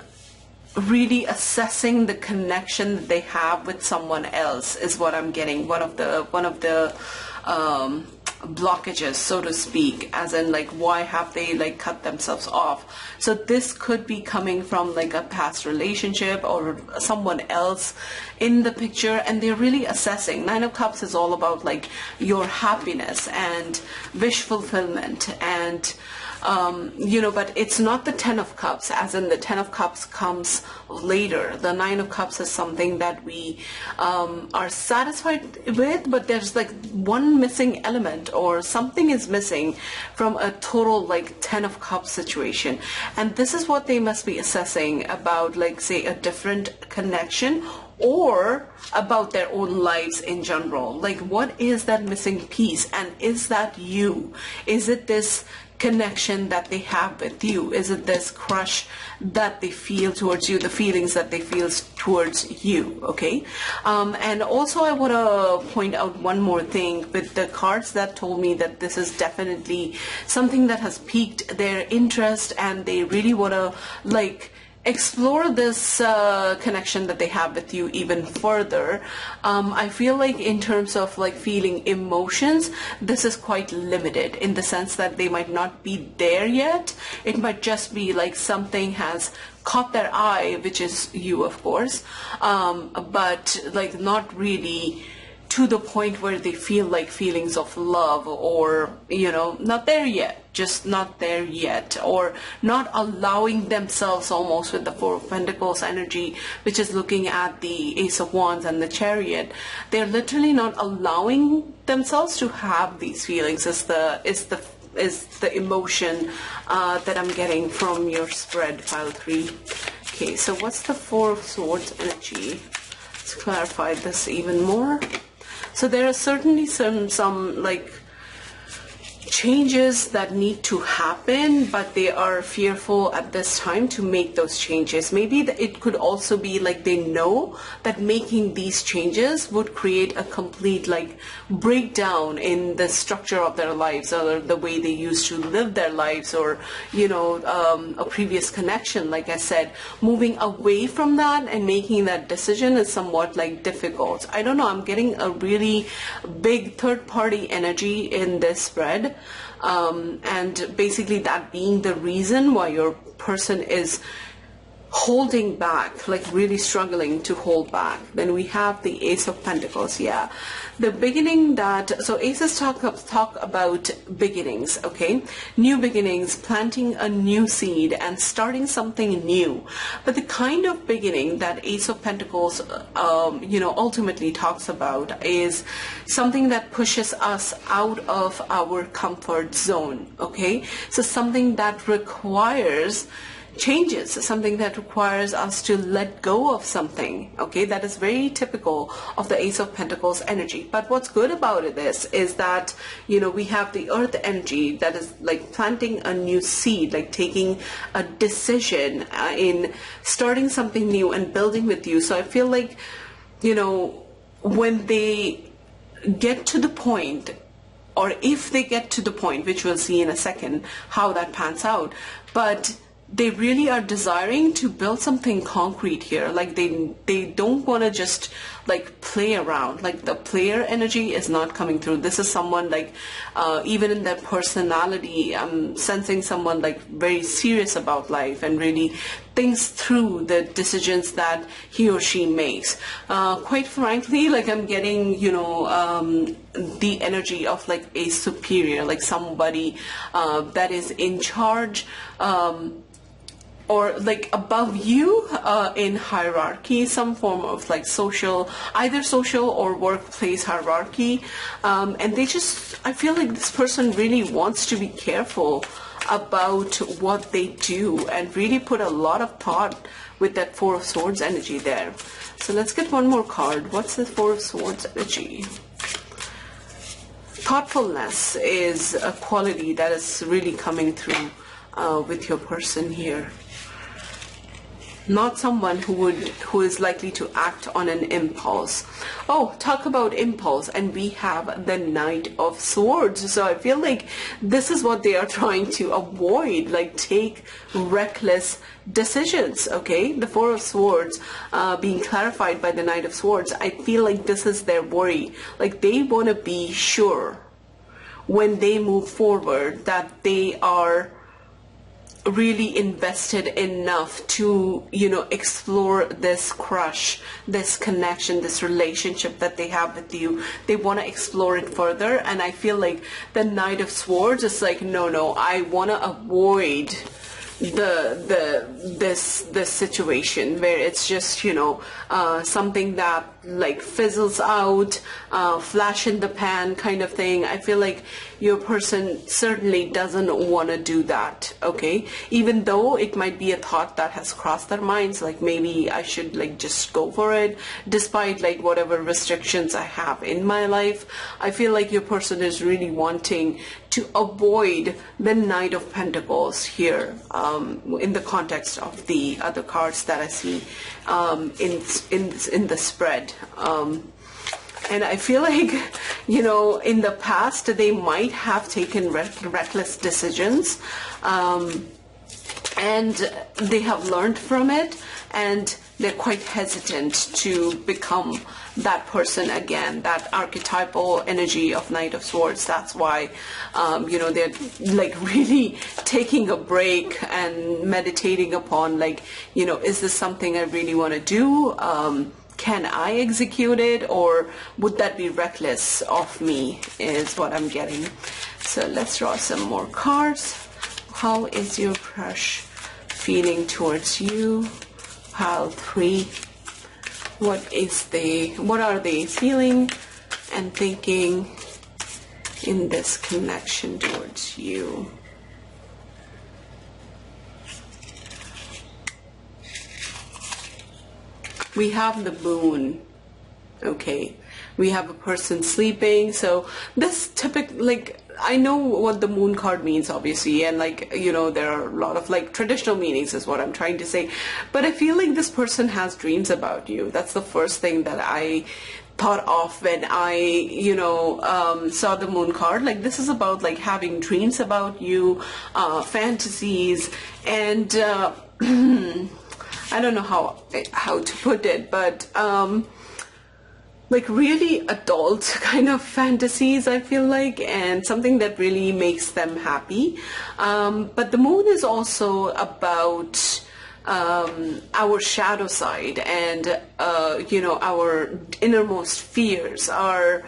really assessing the connection that they have with someone else is what I'm getting. One of the blockages, so to speak, as in like, why have they like cut themselves off? So this could be coming from like a past relationship or someone else in the picture, and they're really assessing. Nine of Cups is all about like your happiness and wish fulfillment, and you know, but it's not the Ten of Cups, as in the Ten of Cups comes later. The Nine of Cups is something that we are satisfied with, but there's like one missing element, or something is missing from a total like Ten of Cups situation. And this is what they must be assessing about, like, say, a different connection, or about their own lives in general. Like, what is that missing piece, and is that you? Is it this connection that they have with you? Is it this crush that they feel towards you, the feelings that they feel towards you? Okay. And also I want to point out one more thing with the cards that told me that this is definitely something that has piqued their interest, and they really want to like explore this connection that they have with you even further. I feel like in terms of like feeling emotions, this is quite limited, in the sense that they might not be there yet. It might just be like something has caught their eye, which is you, of course, but like not really to the point where they feel like feelings of love, or, you know, not there yet, just not there yet, or not allowing themselves, almost with the Four of Pentacles energy, which is looking at the Ace of Wands and the Chariot. They're literally not allowing themselves to have these feelings, is the emotion that I'm getting from your spread, pile 3. Okay, so what's the Four of Swords energy? Let's clarify this even more. So there are certainly some like changes that need to happen, but they are fearful at this time to make those changes. Maybe it could also be like they know that making these changes would create a complete like breakdown in the structure of their lives, or the way they used to live their lives, or, you know, a previous connection. Like I said, moving away from that and making that decision is somewhat like difficult. I don't know, I'm getting a really big third party energy in this spread. And basically that being the reason why your person is holding back, like really struggling to hold back. Then we have the Ace of Pentacles. Yeah, the beginning that, so aces talk about beginnings, okay, new beginnings, planting a new seed and starting something new. But the kind of beginning that Ace of Pentacles you know, ultimately talks about is something that pushes us out of our comfort zone. Okay, so something that requires changes, something that requires us to let go of something. Okay, that is very typical of the Ace of Pentacles energy. But what's good about this is that, you know, we have the Earth energy that is like planting a new seed, like taking a decision in starting something new and building with you. So I feel like, you know, when they get to the point, or if they get to the point, which we'll see in a second how that pans out, but they really are desiring to build something concrete here. Like they don't want to just like play around. Like the player energy is not coming through. This is someone like even in their personality, I'm sensing someone like very serious about life and really thinks through the decisions that he or she makes. Quite frankly, like I'm getting, you know, the energy of like a superior, like somebody that is in charge, or like above you in hierarchy, some form of like social, either social or workplace hierarchy. And they just, I feel like this person really wants to be careful about what they do and really put a lot of thought with that Four of Swords energy there. So let's get one more card. What's the Four of Swords energy? Thoughtfulness is a quality that is really coming through with your person here. not someone who is likely to act on an impulse. Oh, talk about impulse, and we have the Knight of Swords. So I feel like this is what they are trying to avoid, like take reckless decisions. Okay, the Four of Swords being clarified by the Knight of Swords. I feel like this is their worry. Like they want to be sure when they move forward that they are really invested enough to, you know, explore this crush, this connection, this relationship that they have with you. They want to explore it further, and I feel like the Knight of Swords is like, no, I want to avoid this situation where it's just, you know, something that like fizzles out, flash in the pan kind of thing. I feel like your person certainly doesn't want to do that. Okay, even though it might be a thought that has crossed their minds, like maybe I should like just go for it despite like whatever restrictions I have in my life. I feel like your person is really wanting to avoid the Knight of Pentacles here, in the context of the other cards that I see in the spread. And I feel like, you know, in the past they might have taken reckless decisions, and they have learned from it, and they're quite hesitant to become that person again, that archetypal energy of Knight of Swords. That's why, you know, they're like really taking a break and meditating upon, like, you know, is this something I really want to do? Can I execute it, or would that be reckless of me, is what I'm getting. So let's draw some more cards. How is your crush feeling towards you? Pile 3. What are they feeling and thinking in this connection towards you? We have the Moon. Okay, we have a person sleeping. So this like, I know what the Moon card means, obviously, and like, you know, there are a lot of like traditional meanings is what I'm trying to say, but I feel like this person has dreams about you. That's the first thing that I thought of when I, you know, saw the Moon card. Like, this is about like having dreams about you, fantasies, and I don't know how to put it, but like really adult kind of fantasies, I feel like, and something that really makes them happy. But the Moon is also about our shadow side, and you know, our innermost fears, our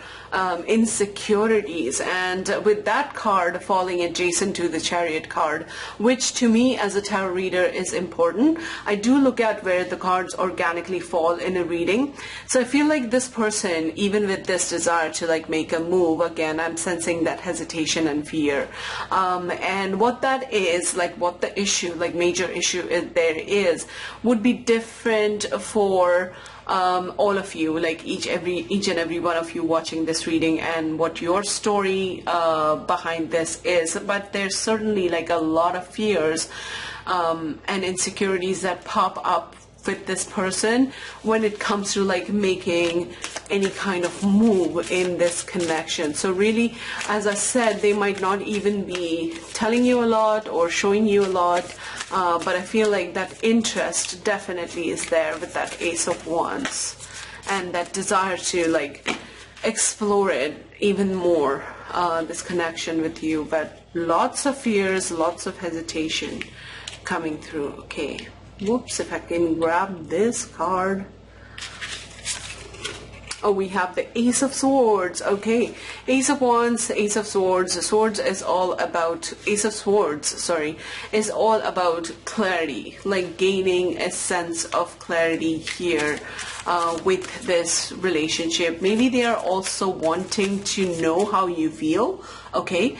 insecurities, and with that card falling adjacent to the Chariot card, which to me as a tarot reader is important. I do look at where the cards organically fall in a reading. So I feel like this person, even with this desire to like make a move, again, I'm sensing that hesitation and fear, and what that is, like what the issue, like major issue is would be different for all of you, like each and every one of you watching this reading, and what your story behind this is. But there's certainly like a lot of fears and insecurities that pop up with this person when it comes to like making any kind of move in this connection. So really, as I said, they might not even be telling you a lot or showing you a lot, but I feel like that interest definitely is there with that Ace of Wands, and that desire to like explore it even more, this connection with you. But lots of fears, lots of hesitation coming through. Okay, whoops, if I can grab this card. Oh, we have the Ace of Swords. Okay, Ace of Wands, Ace of Swords. Swords is all about, Ace of Swords, sorry, is all about clarity, like gaining a sense of clarity here with this relationship. Maybe they are also wanting to know how you feel. Okay,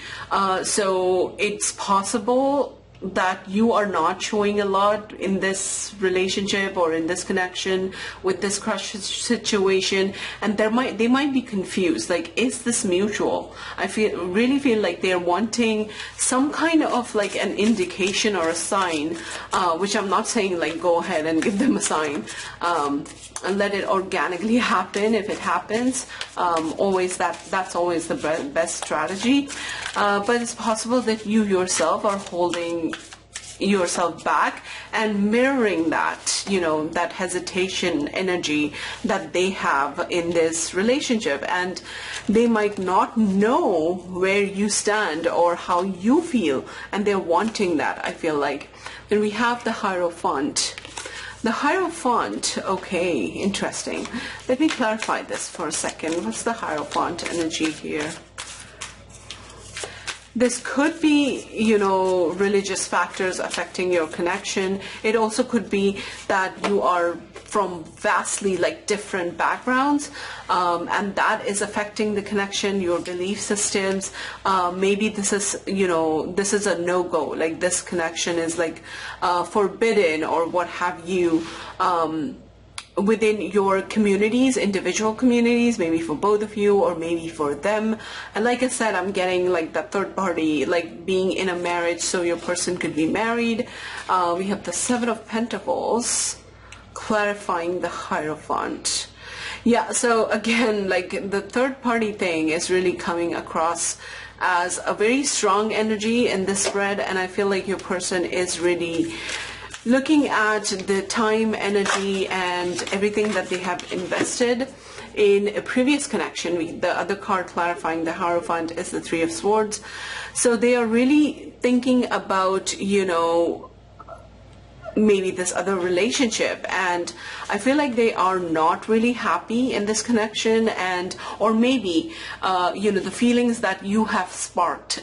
so it's possible that you are not showing a lot in this relationship or in this connection with this crush situation, and they might be confused, like, is this mutual? I really feel like they're wanting some kind of like an indication or a sign, which I'm not saying like go ahead and give them a sign, and let it organically happen. If it happens, that's always the best strategy, but it's possible that you yourself are holding yourself back and mirroring that, that hesitation energy that they have in this relationship, and they might not know where you stand or how you feel, and they're wanting that, I feel like. Then we have the Hierophant. The Hierophant, okay, interesting. Let me clarify this for a second. What's the Hierophant energy here? This could be, religious factors affecting your connection. It also could be that you are from vastly like different backgrounds, and that is affecting the connection, your belief systems. Maybe this is, this is a no-go, like this connection is like forbidden or what have you. Within your communities, individual communities, maybe for both of you or maybe for them. And like I said, I'm getting like that third party, like being in a marriage, so your person could be married. We have the Seven of Pentacles, clarifying the Hierophant. Yeah, so again, like the third party thing is really coming across as a very strong energy in this spread, and I feel like your person is really looking at the time, energy, and everything that they have invested in a previous connection. The other card clarifying the Hierophant is the Three of Swords. So they are really thinking about, maybe this other relationship, and I feel like they are not really happy in this connection, or maybe the feelings that you have sparked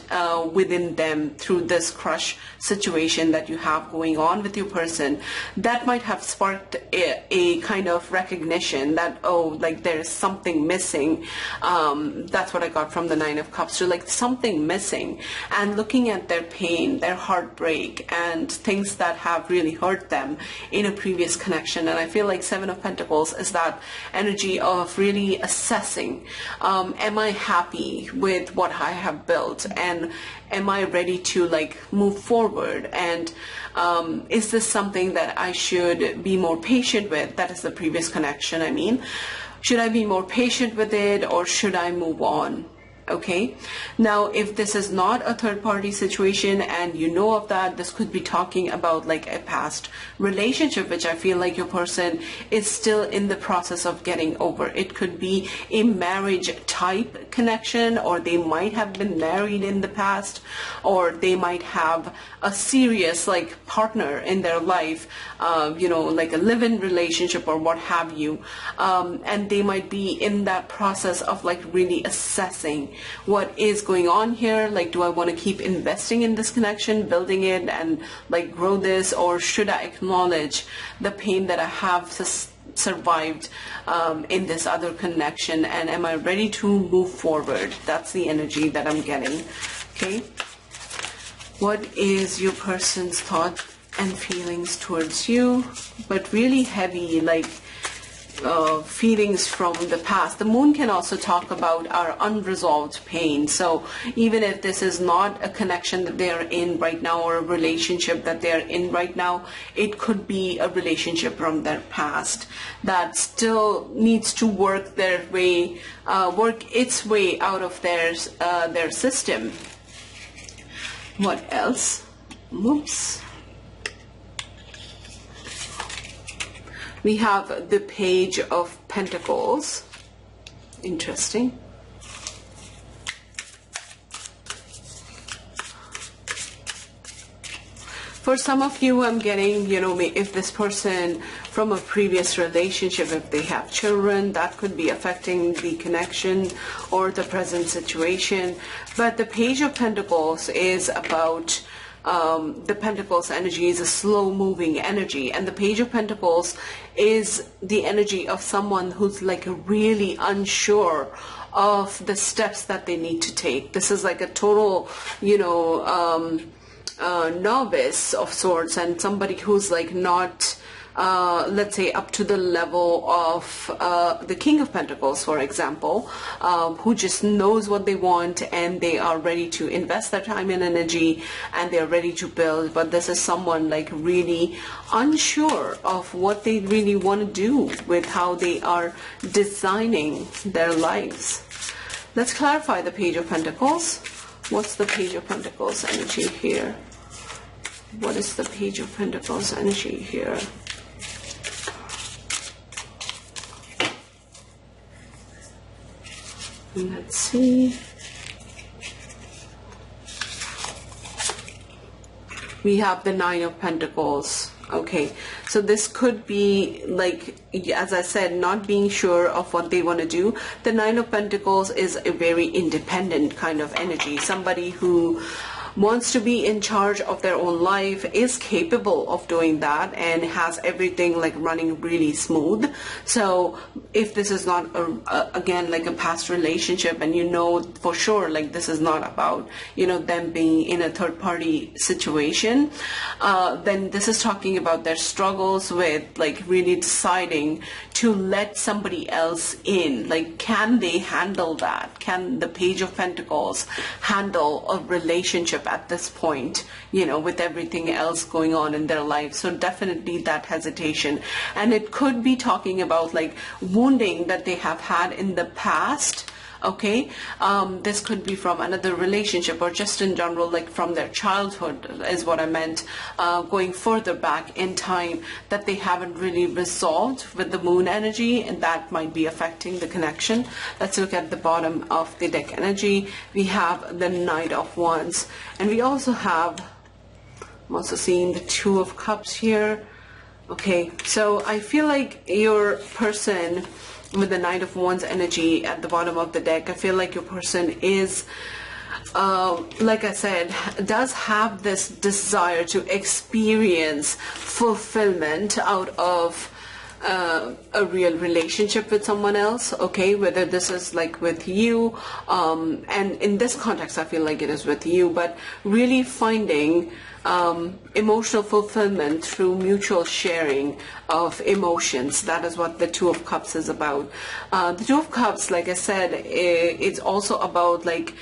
within them through this crush situation that you have going on with your person, that might have sparked a kind of recognition that, oh, like there is something missing. That's what I got from the Nine of Cups. So like something missing, and looking at their pain, their heartbreak, and things that have really hurt them in a previous connection. And I feel like Seven of Pentacles is that energy of really assessing, am I happy with what I have built, and am I ready to like move forward, and is this something that I should be more patient with? That is the previous connection, I mean. Should I be more patient with it, or should I move on? Okay, now if this is not a third party situation and you know of that, this could be talking about like a past relationship, which I feel like your person is still in the process of getting over. It could be a marriage type connection, or they might have been married in the past, or they might have a serious like partner in their life, like a live-in relationship or what have you, and they might be in that process of like really assessing what is going on here. Like, do I want to keep investing in this connection, building it and like grow this, or should I acknowledge the pain that I have survived in this other connection, and am I ready to move forward? That's the energy that I'm getting. Okay, what is your person's thought and feelings towards you? But really heavy, like feelings from the past. The Moon can also talk about our unresolved pain. So even if this is not a connection that they are in right now, or a relationship that they are in right now, it could be a relationship from their past that still needs to work its way out of their system. What else? Whoops. We have the Page of Pentacles. Interesting. For some of you, I'm getting, if this person from a previous relationship, if they have children, that could be affecting the connection or the present situation. But the Page of Pentacles is about the Pentacles energy is a slow-moving energy, and the Page of Pentacles is the energy of someone who's like really unsure of the steps that they need to take. This is like a total, novice of sorts, and somebody who's like not let's say up to the level of the King of Pentacles, for example, who just knows what they want and they are ready to invest their time and energy and they're ready to build. But this is someone like really unsure of what they really want to do with how they are designing their lives. Let's clarify the Page of Pentacles. What's the Page of Pentacles energy here? What is the Page of Pentacles energy here? Let's see. We have the Nine of Pentacles. Okay, so this could be like, as I said, not being sure of what they want to do. The Nine of Pentacles is a very independent kind of energy. Somebody who wants to be in charge of their own life, is capable of doing that, and has everything like running really smooth. So if this is not again like a past relationship, and you know for sure like this is not about, you know, them being in a third party situation, then this is talking about their struggles with like really deciding to let somebody else in. Like, can they handle that? Can the Page of Pentacles handle a relationship at this point, you know, with everything else going on in their life? So definitely that hesitation. And it could be talking about like wounding that they have had in the past. Okay, this could be from another relationship, or just in general, like from their childhood is what I meant, going further back in time that they haven't really resolved with the Moon energy, and that might be affecting the connection. Let's look at the bottom of the deck energy. We have the Knight of Wands, and we also have, I'm also seeing the Two of Cups here. Okay, so I feel like your person with the Knight of Wands energy at the bottom of the deck, I feel like your person is, like I said, does have this desire to experience fulfillment out of a real relationship with someone else. Okay, whether this is like with you, and in this context I feel like it is with you, but really finding emotional fulfillment through mutual sharing of emotions. That is what the Two of Cups is about. The Two of Cups, like I said, it's also about like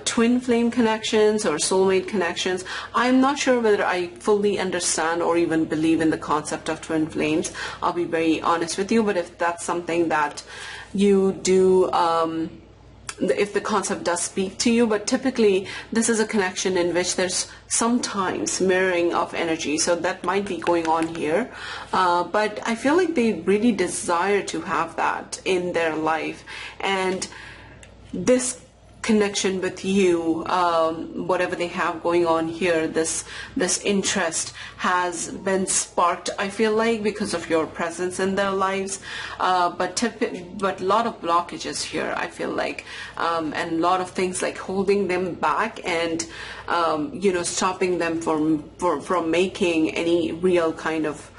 twin flame connections or soulmate connections. I'm not sure whether I fully understand or even believe in the concept of twin flames. I'll be very honest with you, but if that's something that you do, if the concept does speak to you, but typically this is a connection in which there's sometimes mirroring of energy, so that might be going on here, but I feel like they really desire to have that in their life, and this connection with you, whatever they have going on here, this interest has been sparked, I feel like, because of your presence in their lives, but a lot of blockages here, I feel like, and a lot of things like holding them back and you know, stopping them from making any real kind of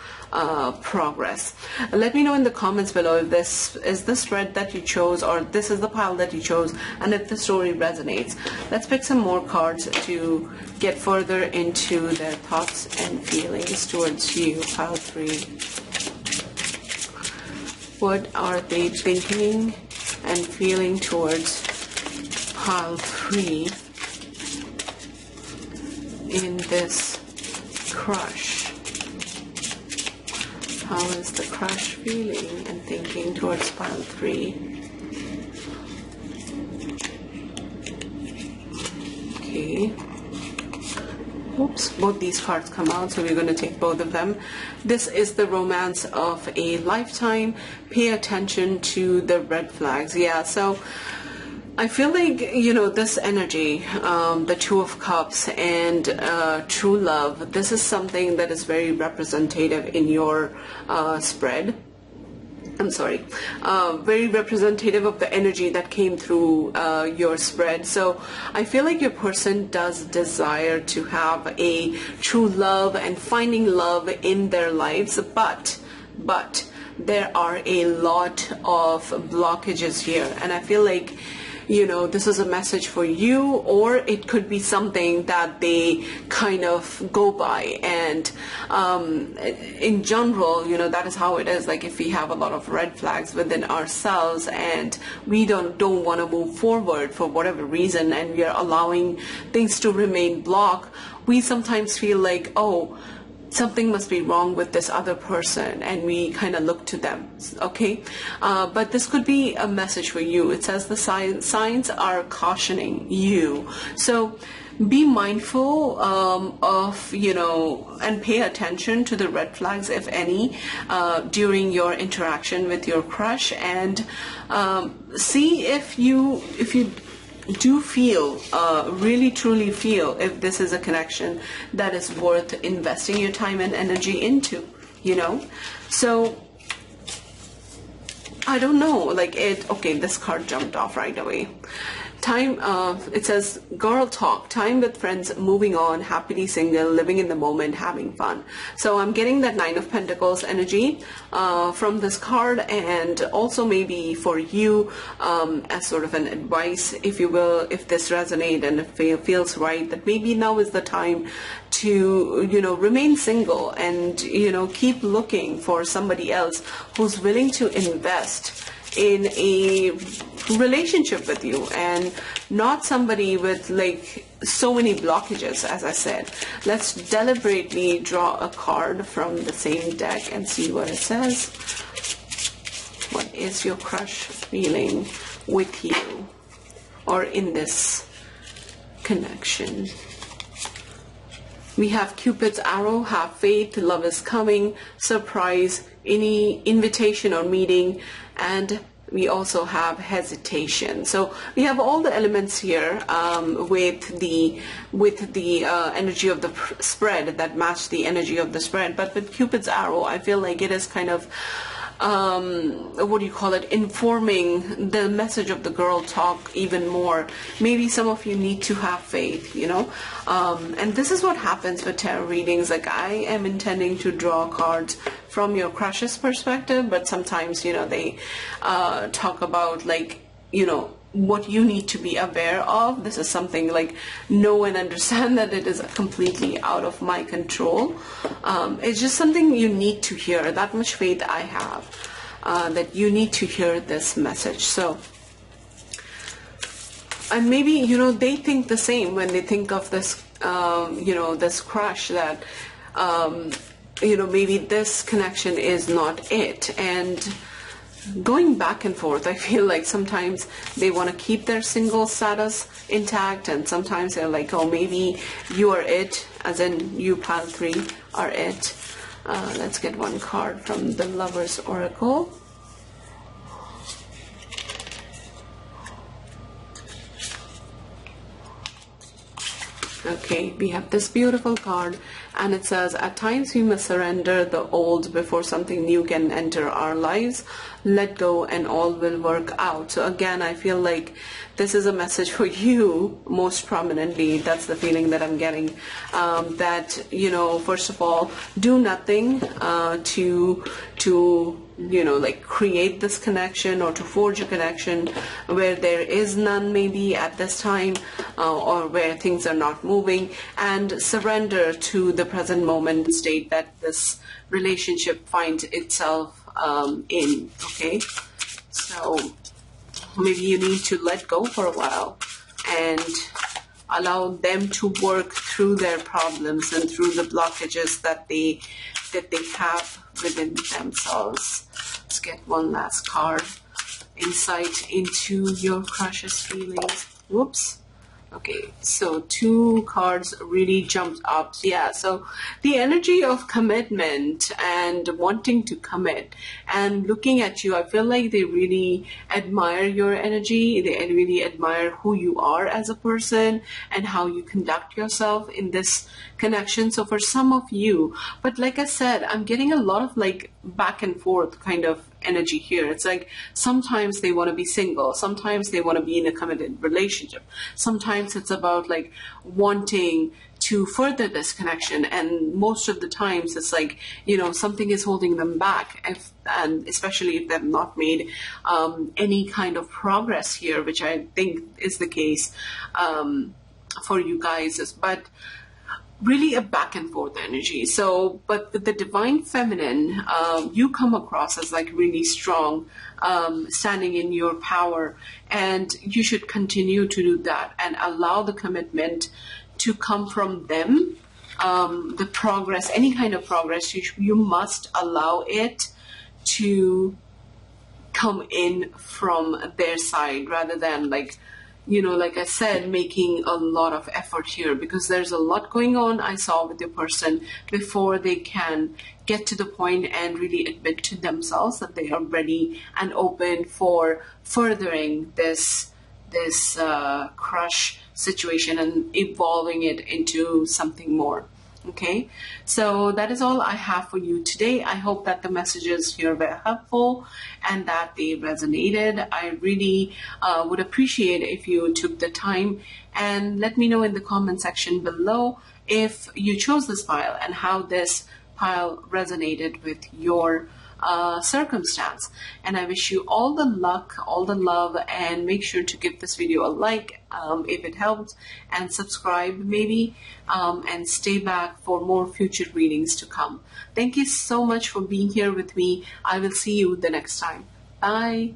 progress. Let me know in the comments below if this is the spread that you chose, or this is the pile that you chose, and if the story resonates. Let's pick some more cards to get further into their thoughts and feelings towards you. Pile 3. What are they thinking and feeling towards pile 3 in this crush? How is the crush feeling and thinking towards pile 3? Okay. Oops, both these cards come out, so we're going to take both of them. This is the romance of a lifetime. Pay attention to the red flags. Yeah, so I feel like, you know, this energy, the Two of Cups and true love, this is something that is very representative in your spread. I'm sorry, very representative of the energy that came through your spread. So I feel like your person does desire to have a true love and finding love in their lives, but there are a lot of blockages here, and I feel like this is a message for you, or it could be something that they kind of go by. And in general, that is how it is. Like if we have a lot of red flags within ourselves and we don't want to move forward for whatever reason, and we are allowing things to remain blocked, we sometimes feel like, oh, something must be wrong with this other person, and we kind of look to them. Okay, but this could be a message for you. It says the signs are cautioning you, so be mindful of and pay attention to the red flags, if any, during your interaction with your crush, and see if you do feel, really truly feel, if this is a connection that is worth investing your time and energy into, So I don't know, okay, this card jumped off right away. Time, it says, girl talk, time with friends, moving on, happily single, living in the moment, having fun. So I'm getting that Nine of Pentacles energy from this card, and also maybe for you as sort of an advice, if you will, if this resonates and it feels right, that maybe now is the time to, remain single and, keep looking for somebody else who's willing to invest in a relationship with you, and not somebody with so many blockages. As I said, let's deliberately draw a card from the same deck and see what it says. What is your crush feeling with you or in this connection? We have Cupid's arrow, have faith, love is coming, surprise, any invitation or meeting, and we also have hesitation. So we have all the elements here with the energy of the spread that match the energy of the spread. But with Cupid's arrow, I feel like it is kind of informing the message of the girl talk even more. Maybe some of you need to have faith, and this is what happens with tarot readings. I am intending to draw cards from your crush's perspective, but sometimes they talk about what you need to be aware of. This is something know and understand that it is completely out of my control. It's just something you need to hear. That much faith I have, that you need to hear this message. So, and maybe, they think the same when they think of this, this crush, that, maybe this connection is not it. And going back and forth, I feel like sometimes they want to keep their single status intact, and sometimes they're like, oh, maybe you are it, as in you, pile 3, are it. Let's get one card from the Lover's Oracle. Okay, we have this beautiful card, and it says, at times we must surrender the old before something new can enter our lives. Let go and all will work out. So again, I feel like this is a message for you most prominently. That's the feeling that I'm getting, that, first of all, do nothing to create this connection or to forge a connection where there is none, maybe at this time, or where things are not moving, and surrender to the present moment state that this relationship finds itself in. Okay, so maybe you need to let go for a while and allow them to work through their problems and through the blockages that they have within themselves. Let's get one last card. Insight into your crush's feelings. Whoops. Okay, so 2 cards really jumped up. Yeah, so the energy of commitment and wanting to commit and looking at you, I feel like they really admire your energy. They really admire who you are as a person and how you conduct yourself in this connection. So for some of you, but like I said, I'm getting a lot of back and forth kind of energy here. It's like sometimes they want to be single, sometimes they want to be in a committed relationship, sometimes it's about like wanting to further this connection, and most of the times it's like, you know, something is holding them back, and especially if they've not made any kind of progress here, which I think is the case for you guys. But really a back and forth energy. So, but with the divine feminine, you come across as like really strong, standing in your power, and you should continue to do that and allow the commitment to come from them. The progress, any kind of progress, you must allow it to come in from their side, rather than like, you know, like I said, making a lot of effort here, because there's a lot going on, I saw, with your person before they can get to the point and really admit to themselves that they are ready and open for furthering this crush situation and evolving it into something more. Okay, so that is all I have for you today. I hope that the messages here were helpful and that they resonated. I really would appreciate if you took the time and let me know in the comment section below if you chose this pile and how this pile resonated with your circumstance. And I wish you all the luck, all the love, and make sure to give this video a like if it helped, and subscribe maybe, and stay back for more future readings to come. Thank you so much for being here with me. I will see you the next time. Bye.